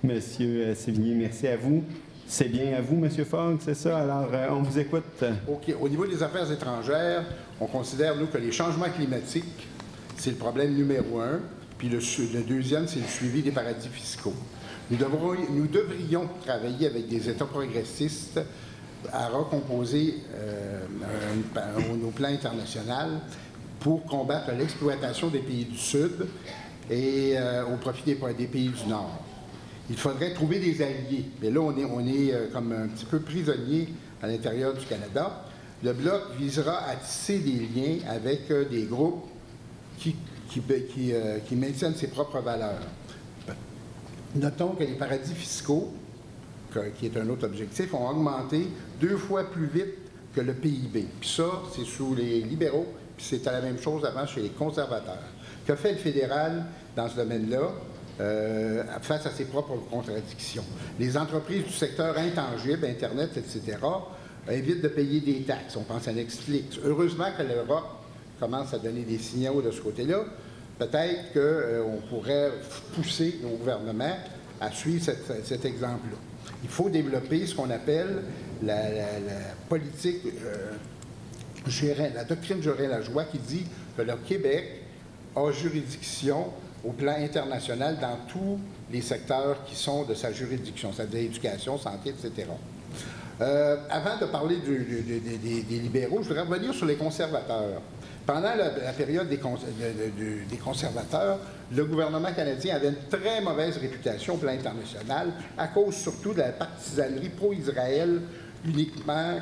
A: Monsieur Sévigny. Merci à vous. C'est bien à vous, Monsieur Fogg, c'est ça? Alors, on vous écoute.
I: OK. Au niveau des affaires étrangères, on considère, nous, que les changements climatiques, c'est le problème numéro 1. Puis le deuxième, c'est le suivi des paradis fiscaux. Nous devrions travailler avec des États progressistes à recomposer nos plans internationaux pour combattre l'exploitation des pays du Sud et au profit des pays du Nord. Il faudrait trouver des alliés. Mais là, on est comme un petit peu prisonnier à l'intérieur du Canada. Le Bloc visera à tisser des liens avec des groupes qui maintiennent ses propres valeurs. Notons que les paradis fiscaux, qui est un autre objectif, ont augmenté 2 fois plus vite que le PIB. Puis ça, c'est sous les libéraux, puis c'était la même chose avant chez les conservateurs. Que fait le fédéral dans ce domaine-là face à ses propres contradictions? Les entreprises du secteur intangible, Internet, etc., évitent de payer des taxes. On pense à Netflix. Heureusement que l'Europe commence à donner des signaux de ce côté-là. peut-être qu'on pourrait pousser nos gouvernements à suivre cet exemple-là. Il faut développer ce qu'on appelle la politique la doctrine Gérin-Lajoie qui dit que le Québec a juridiction au plan international dans tous les secteurs qui sont de sa juridiction, c'est-à-dire éducation, santé, etc. Avant de parler des libéraux, je voudrais revenir sur les conservateurs. Pendant la période des conservateurs, le gouvernement canadien avait une très mauvaise réputation au plan international à cause surtout de la partisanerie pro-Israël uniquement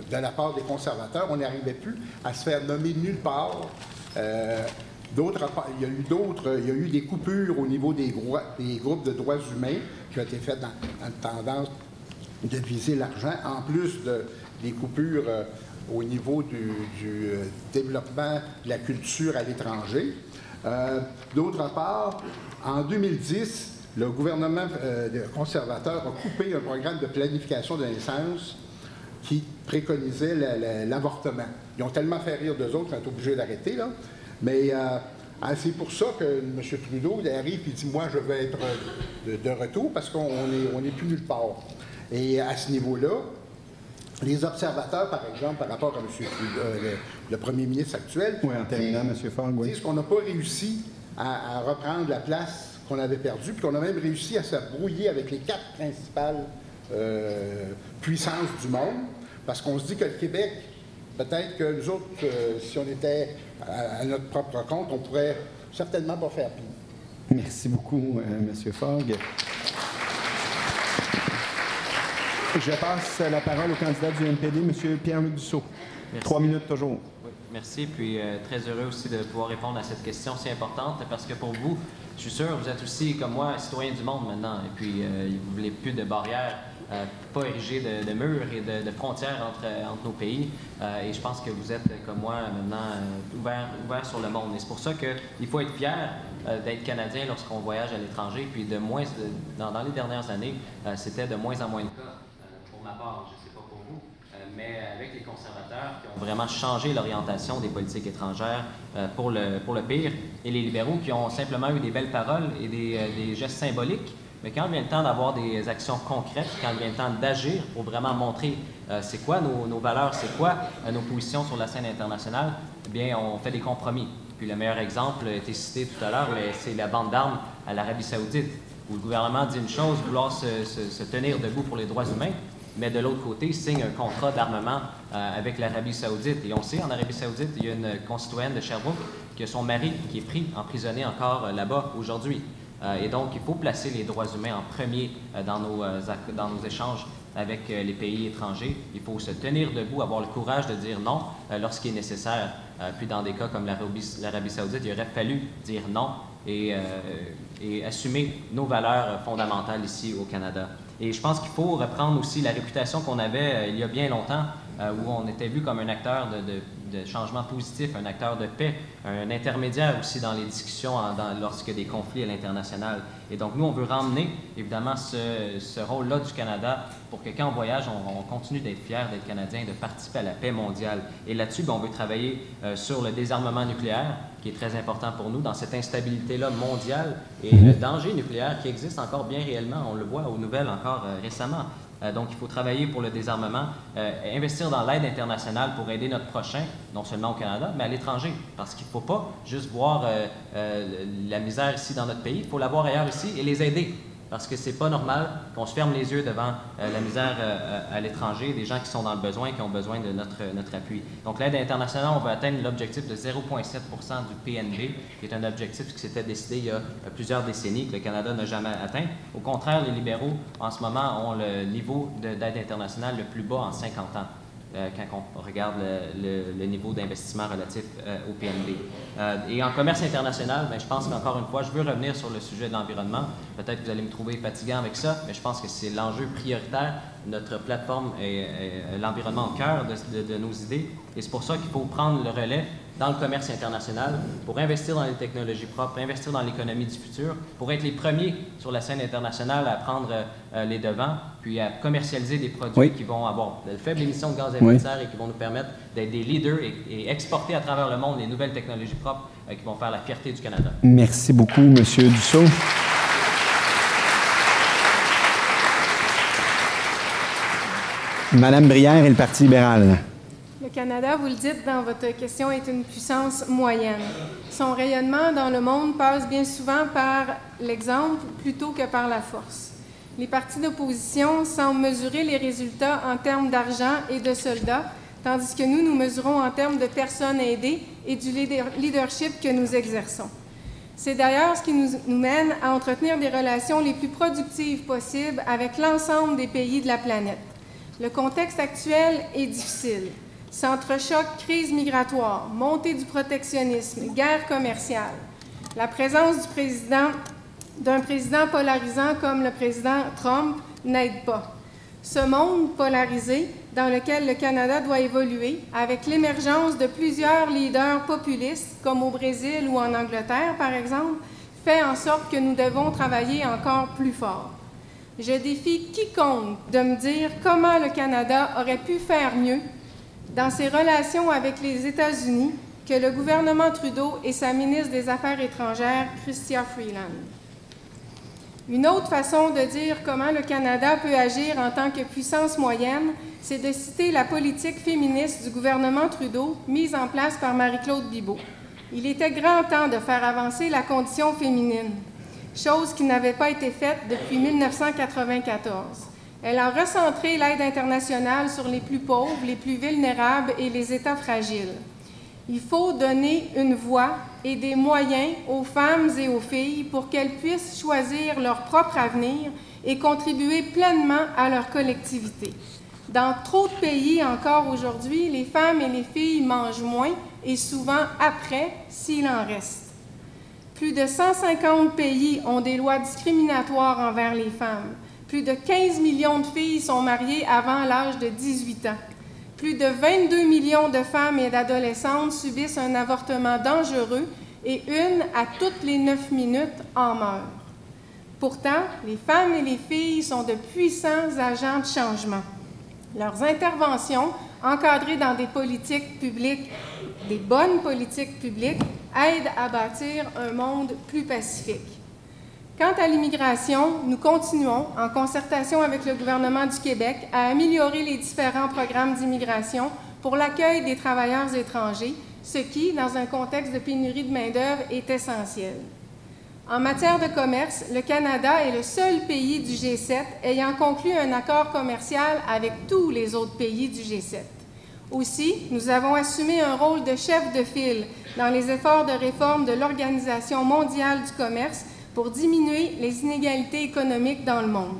I: de la part des conservateurs. On n'arrivait plus à se faire nommer nulle part. Il y a eu des coupures au niveau des groupes de droits humains qui ont été faites dans une tendance de viser l'argent, en plus des coupures au niveau du développement de la culture à l'étranger. D'autre part, en 2010, le gouvernement conservateur a coupé un programme de planification de naissance qui préconisait l'avortement. Ils ont tellement fait rire d'eux autres qu'ils ont été obligés d'arrêter, là. Mais c'est pour ça que M. Trudeau arrive et dit « Moi, je veux être de retour parce qu'on n'est plus nulle part. » Et à ce niveau-là, les observateurs, par exemple, par rapport à M. Trudeau, le premier ministre actuel, disent qu'on n'a pas réussi à reprendre la place qu'on avait perdue, puis qu'on a même réussi à se brouiller avec les 4 principales puissances du monde, parce qu'on se dit que le Québec, peut-être que nous autres, si on était à notre propre compte, on pourrait certainement pas faire pire.
A: Merci beaucoup, M. Fogg. Je passe la parole au candidat du NPD, M. Pierre-Luc Dussault. 3 minutes toujours.
E: Oui, merci. Puis très heureux aussi de pouvoir répondre à cette question si importante, parce que pour vous, je suis sûr, vous êtes aussi, comme moi, citoyen du monde maintenant. Et puis, vous ne voulez plus de barrières, pas érigées de murs et de frontières entre nos pays. Et je pense que vous êtes, comme moi, maintenant, ouvert sur le monde. Et c'est pour ça qu'il faut être fier d'être Canadien lorsqu'on voyage à l'étranger. Puis, dans les dernières années, c'était de moins en moins de cas. Pour ma part, je ne sais pas pour vous, mais avec les conservateurs qui ont vraiment changé l'orientation des politiques étrangères pour le pire, et les libéraux qui ont simplement eu des belles paroles et des gestes symboliques, mais quand vient le temps d'avoir des actions concrètes, quand vient le temps d'agir pour vraiment montrer c'est quoi nos valeurs, c'est quoi nos positions sur la scène internationale, eh bien, on fait des compromis. Puis le meilleur exemple a été cité tout à l'heure, c'est la vente d'armes à l'Arabie saoudite, où le gouvernement dit une chose, vouloir se tenir debout pour les droits humains, mais de l'autre côté, signe un contrat d'armement avec l'Arabie saoudite. Et on sait, en Arabie saoudite, il y a une concitoyenne de Sherbrooke qui a son mari qui est pris, emprisonné encore là-bas aujourd'hui. Et donc, il faut placer les droits humains en premier dans nos échanges avec les pays étrangers. Il faut se tenir debout, avoir le courage de dire non lorsqu'il est nécessaire. Puis dans des cas comme l'Arabie saoudite, il aurait fallu dire non et assumer nos valeurs fondamentales ici au Canada. Et je pense qu'il faut reprendre aussi la réputation qu'on avait il y a bien longtemps, où on était vu comme un acteur de changement positif, un acteur de paix, un intermédiaire aussi dans les discussions lorsqu'il y a des conflits à l'international. Et donc, nous, on veut ramener, évidemment, ce rôle-là du Canada pour que quand on voyage, on continue d'être fiers d'être Canadien, de participer à la paix mondiale. Et là-dessus, on veut travailler sur le désarmement nucléaire, qui est très important pour nous, dans cette instabilité-là mondiale et le danger nucléaire qui existe encore bien réellement. On le voit aux nouvelles encore récemment. Donc, il faut travailler pour le désarmement, investir dans l'aide internationale pour aider notre prochain, non seulement au Canada, mais à l'étranger. Parce qu'il ne faut pas juste voir la misère ici dans notre pays, il faut la voir ailleurs ici et les aider. Parce que c'est pas normal qu'on se ferme les yeux devant la misère à l'étranger, des gens qui sont dans le besoin, qui ont besoin de notre appui. Donc, l'aide internationale, on veut atteindre l'objectif de 0,7 du PNB, qui est un objectif qui s'était décidé il y a plusieurs décennies, que le Canada n'a jamais atteint. Au contraire, les libéraux, en ce moment, ont le niveau d'aide internationale le plus bas en 50 ans. Quand on regarde le niveau d'investissement relatif au PNB. Et en commerce international, bien, je pense qu'encore une fois, je veux revenir sur le sujet de l'environnement. Peut-être que vous allez me trouver fatigant avec ça, mais je pense que c'est l'enjeu prioritaire notre plateforme est l'environnement au cœur de nos idées. Et c'est pour ça qu'il faut prendre le relais dans le commerce international pour investir dans les technologies propres, investir dans l'économie du futur, pour être les premiers sur la scène internationale à prendre les devants, puis à commercialiser des produits qui vont avoir de faibles émissions de gaz à effet de serre et qui vont nous permettre d'être des leaders et exporter à travers le monde les nouvelles technologies propres qui vont faire la fierté du Canada.
A: Merci beaucoup, M. Dussault. Madame Brière et le Parti libéral.
H: Le Canada, vous le dites dans votre question, est une puissance moyenne. Son rayonnement dans le monde passe bien souvent par l'exemple plutôt que par la force. Les partis d'opposition semblent mesurer les résultats en termes d'argent et de soldats, tandis que nous mesurons en termes de personnes aidées et du leadership que nous exerçons. C'est d'ailleurs ce qui nous mène à entretenir des relations les plus productives possibles avec l'ensemble des pays de la planète. Le contexte actuel est difficile. S'entrechoc, crise migratoire, montée du protectionnisme, guerre commerciale. La présence d'un président polarisant comme le président Trump n'aide pas. Ce monde polarisé dans lequel le Canada doit évoluer, avec l'émergence de plusieurs leaders populistes, comme au Brésil ou en Angleterre, par exemple, fait en sorte que nous devons travailler encore plus fort. Je défie quiconque de me dire comment le Canada aurait pu faire mieux dans ses relations avec les États-Unis que le gouvernement Trudeau et sa ministre des Affaires étrangères, Chrystia Freeland. Une autre façon de dire comment le Canada peut agir en tant que puissance moyenne, c'est de citer la politique féministe du gouvernement Trudeau mise en place par Marie-Claude Bibeau. Il était grand temps de faire avancer la condition féminine, chose qui n'avait pas été faite depuis 1994. Elle a recentré l'aide internationale sur les plus pauvres, les plus vulnérables et les États fragiles. Il faut donner une voix et des moyens aux femmes et aux filles pour qu'elles puissent choisir leur propre avenir et contribuer pleinement à leur collectivité. Dans trop de pays encore aujourd'hui, les femmes et les filles mangent moins et souvent après, s'il en reste. Plus de 150 pays ont des lois discriminatoires envers les femmes. Plus de 15 millions de filles sont mariées avant l'âge de 18 ans. Plus de 22 millions de femmes et d'adolescentes subissent un avortement dangereux et une à toutes les 9 minutes en meurt. Pourtant, les femmes et les filles sont de puissants agents de changement. Leurs interventions, encadrées dans des politiques publiques, des bonnes politiques publiques, aident à bâtir un monde plus pacifique. Quant à l'immigration, nous continuons, en concertation avec le gouvernement du Québec, à améliorer les différents programmes d'immigration pour l'accueil des travailleurs étrangers, ce qui, dans un contexte de pénurie de main-d'œuvre, est essentiel. En matière de commerce, le Canada est le seul pays du G7 ayant conclu un accord commercial avec tous les autres pays du G7. Aussi, nous avons assumé un rôle de chef de file dans les efforts de réforme de l'Organisation mondiale du commerce pour diminuer les inégalités économiques dans le monde.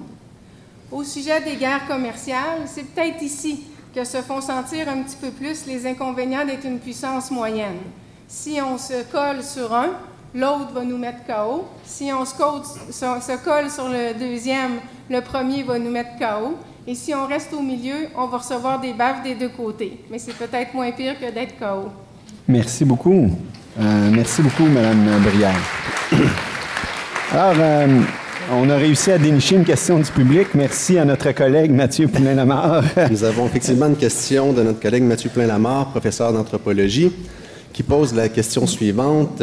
H: Au sujet des guerres commerciales, c'est peut-être ici que se font sentir un petit peu plus les inconvénients d'être une puissance moyenne. Si on se colle sur un, l'autre va nous mettre KO. Si on se colle sur le deuxième, le premier va nous mettre KO. Et si on reste au milieu, on va recevoir des baffes des deux côtés. Mais c'est peut-être moins pire que d'être KO.
A: Merci beaucoup. Merci beaucoup, Mme Brière. Alors, on a réussi à dénicher une question du public. Merci à notre collègue Mathieu Poulain-Lamar.
C: Nous avons effectivement une question de notre collègue Mathieu Poulain-Lamar, professeur d'anthropologie, qui pose la question suivante.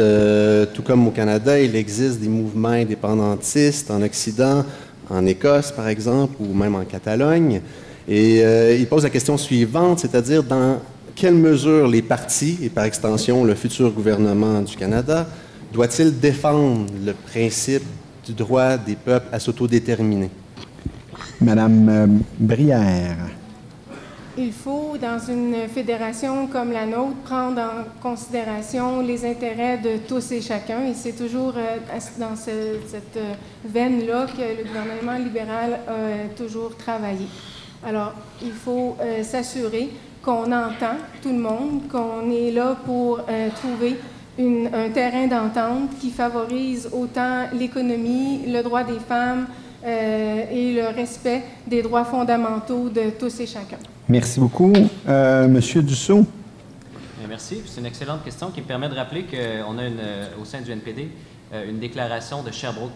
C: Tout comme au Canada, il existe des mouvements indépendantistes en Occident, en Écosse par exemple, ou même en Catalogne. Et il pose la question suivante, c'est-à-dire dans quelle mesure les partis, et par extension le futur gouvernement du Canada, doit-il défendre le principe du droit des peuples à s'autodéterminer?
A: Madame Brière.
H: Il faut, dans une fédération comme la nôtre, prendre en considération les intérêts de tous et chacun. Et c'est toujours dans cette veine-là que le gouvernement libéral a toujours travaillé. Alors, il faut s'assurer qu'on entend tout le monde, qu'on est là pour trouver un terrain d'entente qui favorise autant l'économie, le droit des femmes, et le respect des droits fondamentaux de tous et chacun.
A: Merci beaucoup. Monsieur Dussault.
E: Merci. C'est une excellente question qui me permet de rappeler qu'on a au sein du NPD une déclaration de Sherbrooke.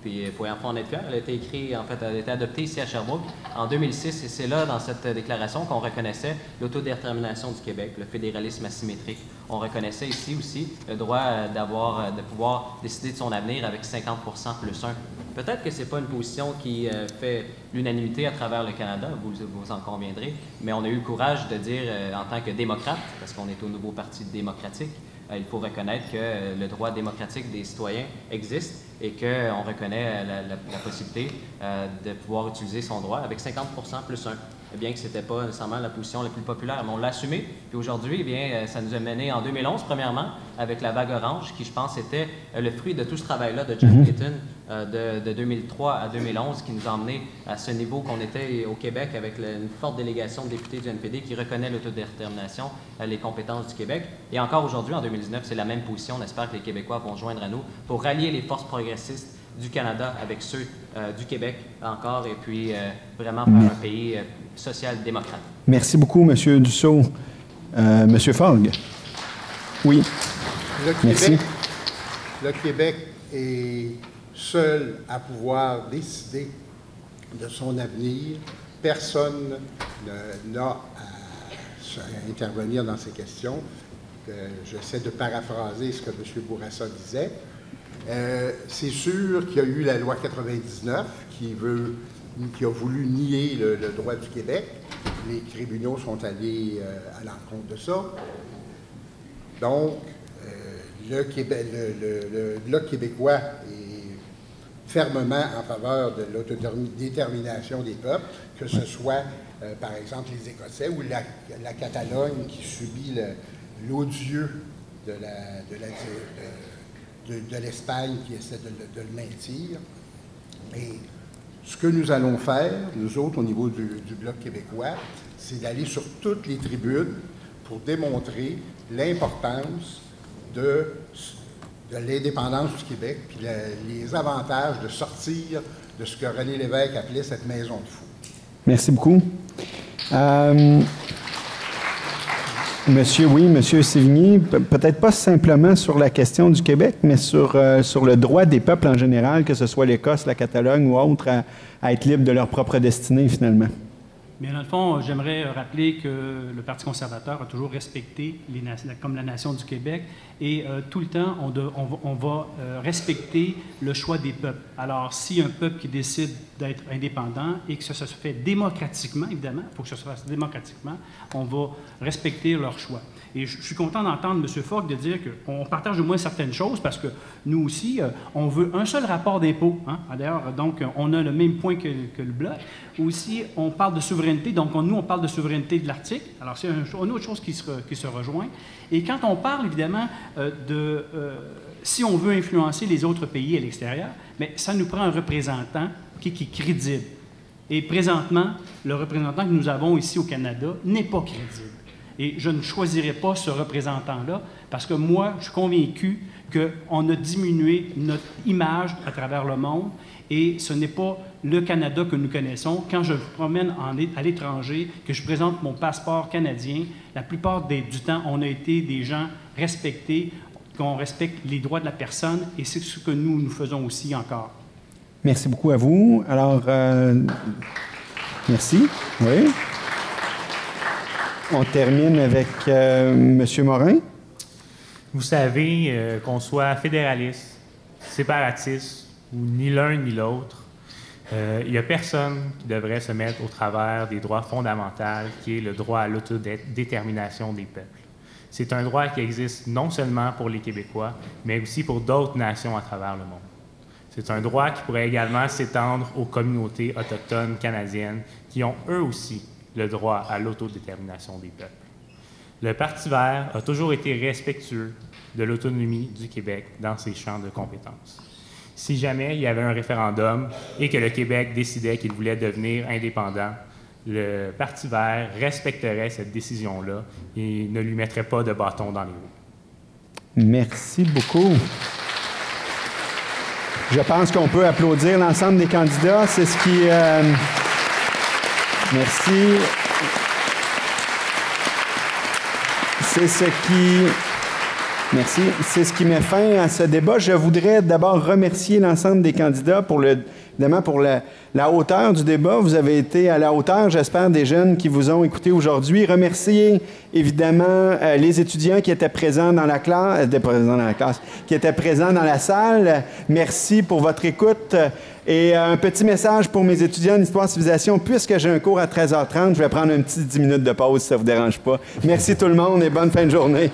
E: Puis il faut en être fier. Elle a été écrite, en fait, elle a été adoptée ici à Sherbrooke en 2006. Et c'est là, dans cette déclaration, qu'on reconnaissait l'autodétermination du Québec, le fédéralisme asymétrique. On reconnaissait ici aussi le droit de pouvoir décider de son avenir avec 50% plus 1. Peut-être que ce n'est pas une position qui fait l'unanimité à travers le Canada, vous en conviendrez, mais on a eu le courage de dire, en tant que démocrate, parce qu'on est au nouveau Parti démocratique, il faut reconnaître que le droit démocratique des citoyens existe et qu'on reconnaît la possibilité de pouvoir utiliser son droit avec 50% plus 1. Bien que ce n'était pas nécessairement la position la plus populaire, mais on l'a assumé. Puis aujourd'hui, eh bien, ça nous a mené en 2011, premièrement, avec la vague orange, qui, je pense, était le fruit de tout ce travail-là de John Clayton de 2003 à 2011, qui nous a emmené à ce niveau qu'on était au Québec, avec une forte délégation de députés du NPD qui reconnaît l'autodétermination, les compétences du Québec. Et encore aujourd'hui, en 2019, c'est la même position. On espère que les Québécois vont joindre à nous pour rallier les forces progressistes du Canada avec ceux du Québec encore, et puis vraiment faire un pays social-démocrate.
A: Merci beaucoup, M. Dussault. M. Fogg. Oui. Merci.
I: Le Québec est seul à pouvoir décider de son avenir. Personne n'a à intervenir dans ces questions. J'essaie de paraphraser ce que M. Bourassa disait. C'est sûr qu'il y a eu la loi 99 qui a voulu nier le droit du Québec. Les tribunaux sont allés à l'encontre de ça. Donc, le Bloc québécois est fermement en faveur de l'autodétermination des peuples, que ce soit, par exemple, les Écossais ou la Catalogne qui subit l'odieux de l'Espagne qui essaie de le maintenir. Et ce que nous allons faire, nous autres, au niveau du Bloc québécois, c'est d'aller sur toutes les tribunes pour démontrer l'importance de l'indépendance du Québec, puis les avantages de sortir de ce que René Lévesque appelait cette maison de fous.
A: Merci beaucoup. Monsieur Sévigny, peut-être pas simplement sur la question du Québec, mais sur le droit des peuples en général, que ce soit l'Écosse, la Catalogne ou autre, à être libres de leur propre destinée, finalement.
G: Bien, dans le fond, j'aimerais rappeler que le Parti conservateur a toujours respecté, comme la nation du Québec, et tout le temps, on va respecter le choix des peuples. Alors, si un peuple qui décide d'être indépendant et que ça se fait démocratiquement, évidemment, il faut que ça se fasse démocratiquement, on va respecter leur choix. Et je suis content d'entendre M. Fogg de dire qu'on partage au moins certaines choses, parce que nous aussi, on veut un seul rapport d'impôt. Hein? D'ailleurs, donc, on a le même point que le Bloc. Aussi, on parle de souveraineté. Donc, nous, on parle de souveraineté de l'Arctique. Alors, c'est une autre chose qui se rejoint. Et quand on parle, évidemment, si on veut influencer les autres pays à l'extérieur, mais ça nous prend un représentant qui est crédible. Et présentement, le représentant que nous avons ici au Canada n'est pas crédible. Et je ne choisirai pas ce représentant-là parce que moi, je suis convaincu qu'on a diminué notre image à travers le monde et ce n'est pas le Canada que nous connaissons. Quand je me promène à l'étranger, que je présente mon passeport canadien, la plupart du temps, on a été des gens respectés, qu'on respecte les droits de la personne et c'est ce que nous faisons aussi encore.
A: Merci beaucoup à vous. Alors, merci. Oui. On termine avec M. Morin.
F: Vous savez, qu'on soit fédéraliste, séparatiste ou ni l'un ni l'autre, il n'y a personne qui devrait se mettre au travers des droits fondamentaux, qui est le droit à l'autodétermination des peuples. C'est un droit qui existe non seulement pour les Québécois, mais aussi pour d'autres nations à travers le monde. C'est un droit qui pourrait également s'étendre aux communautés autochtones canadiennes qui ont eux aussi le droit à l'autodétermination des peuples. Le Parti vert a toujours été respectueux de l'autonomie du Québec dans ses champs de compétences. Si jamais il y avait un référendum et que le Québec décidait qu'il voulait devenir indépendant, le Parti vert respecterait cette décision-là et ne lui mettrait pas de bâton dans les roues.
A: Merci beaucoup. Je pense qu'on peut applaudir l'ensemble des candidats. C'est ce qui... merci. C'est ce qui... Merci. C'est ce qui met fin à ce débat. Je voudrais d'abord remercier l'ensemble des candidats évidemment pour la hauteur du débat. Vous avez été à la hauteur, j'espère, des jeunes qui vous ont écouté aujourd'hui. Remercier évidemment les étudiants qui étaient présents dans la classe, qui étaient présents dans la salle. Merci pour votre écoute. Et un petit message pour mes étudiants en Histoire-Civilisation. Puisque j'ai un cours à 13h30, je vais prendre un petit 10 minutes de pause si ça ne vous dérange pas. Merci tout le monde et bonne fin de journée.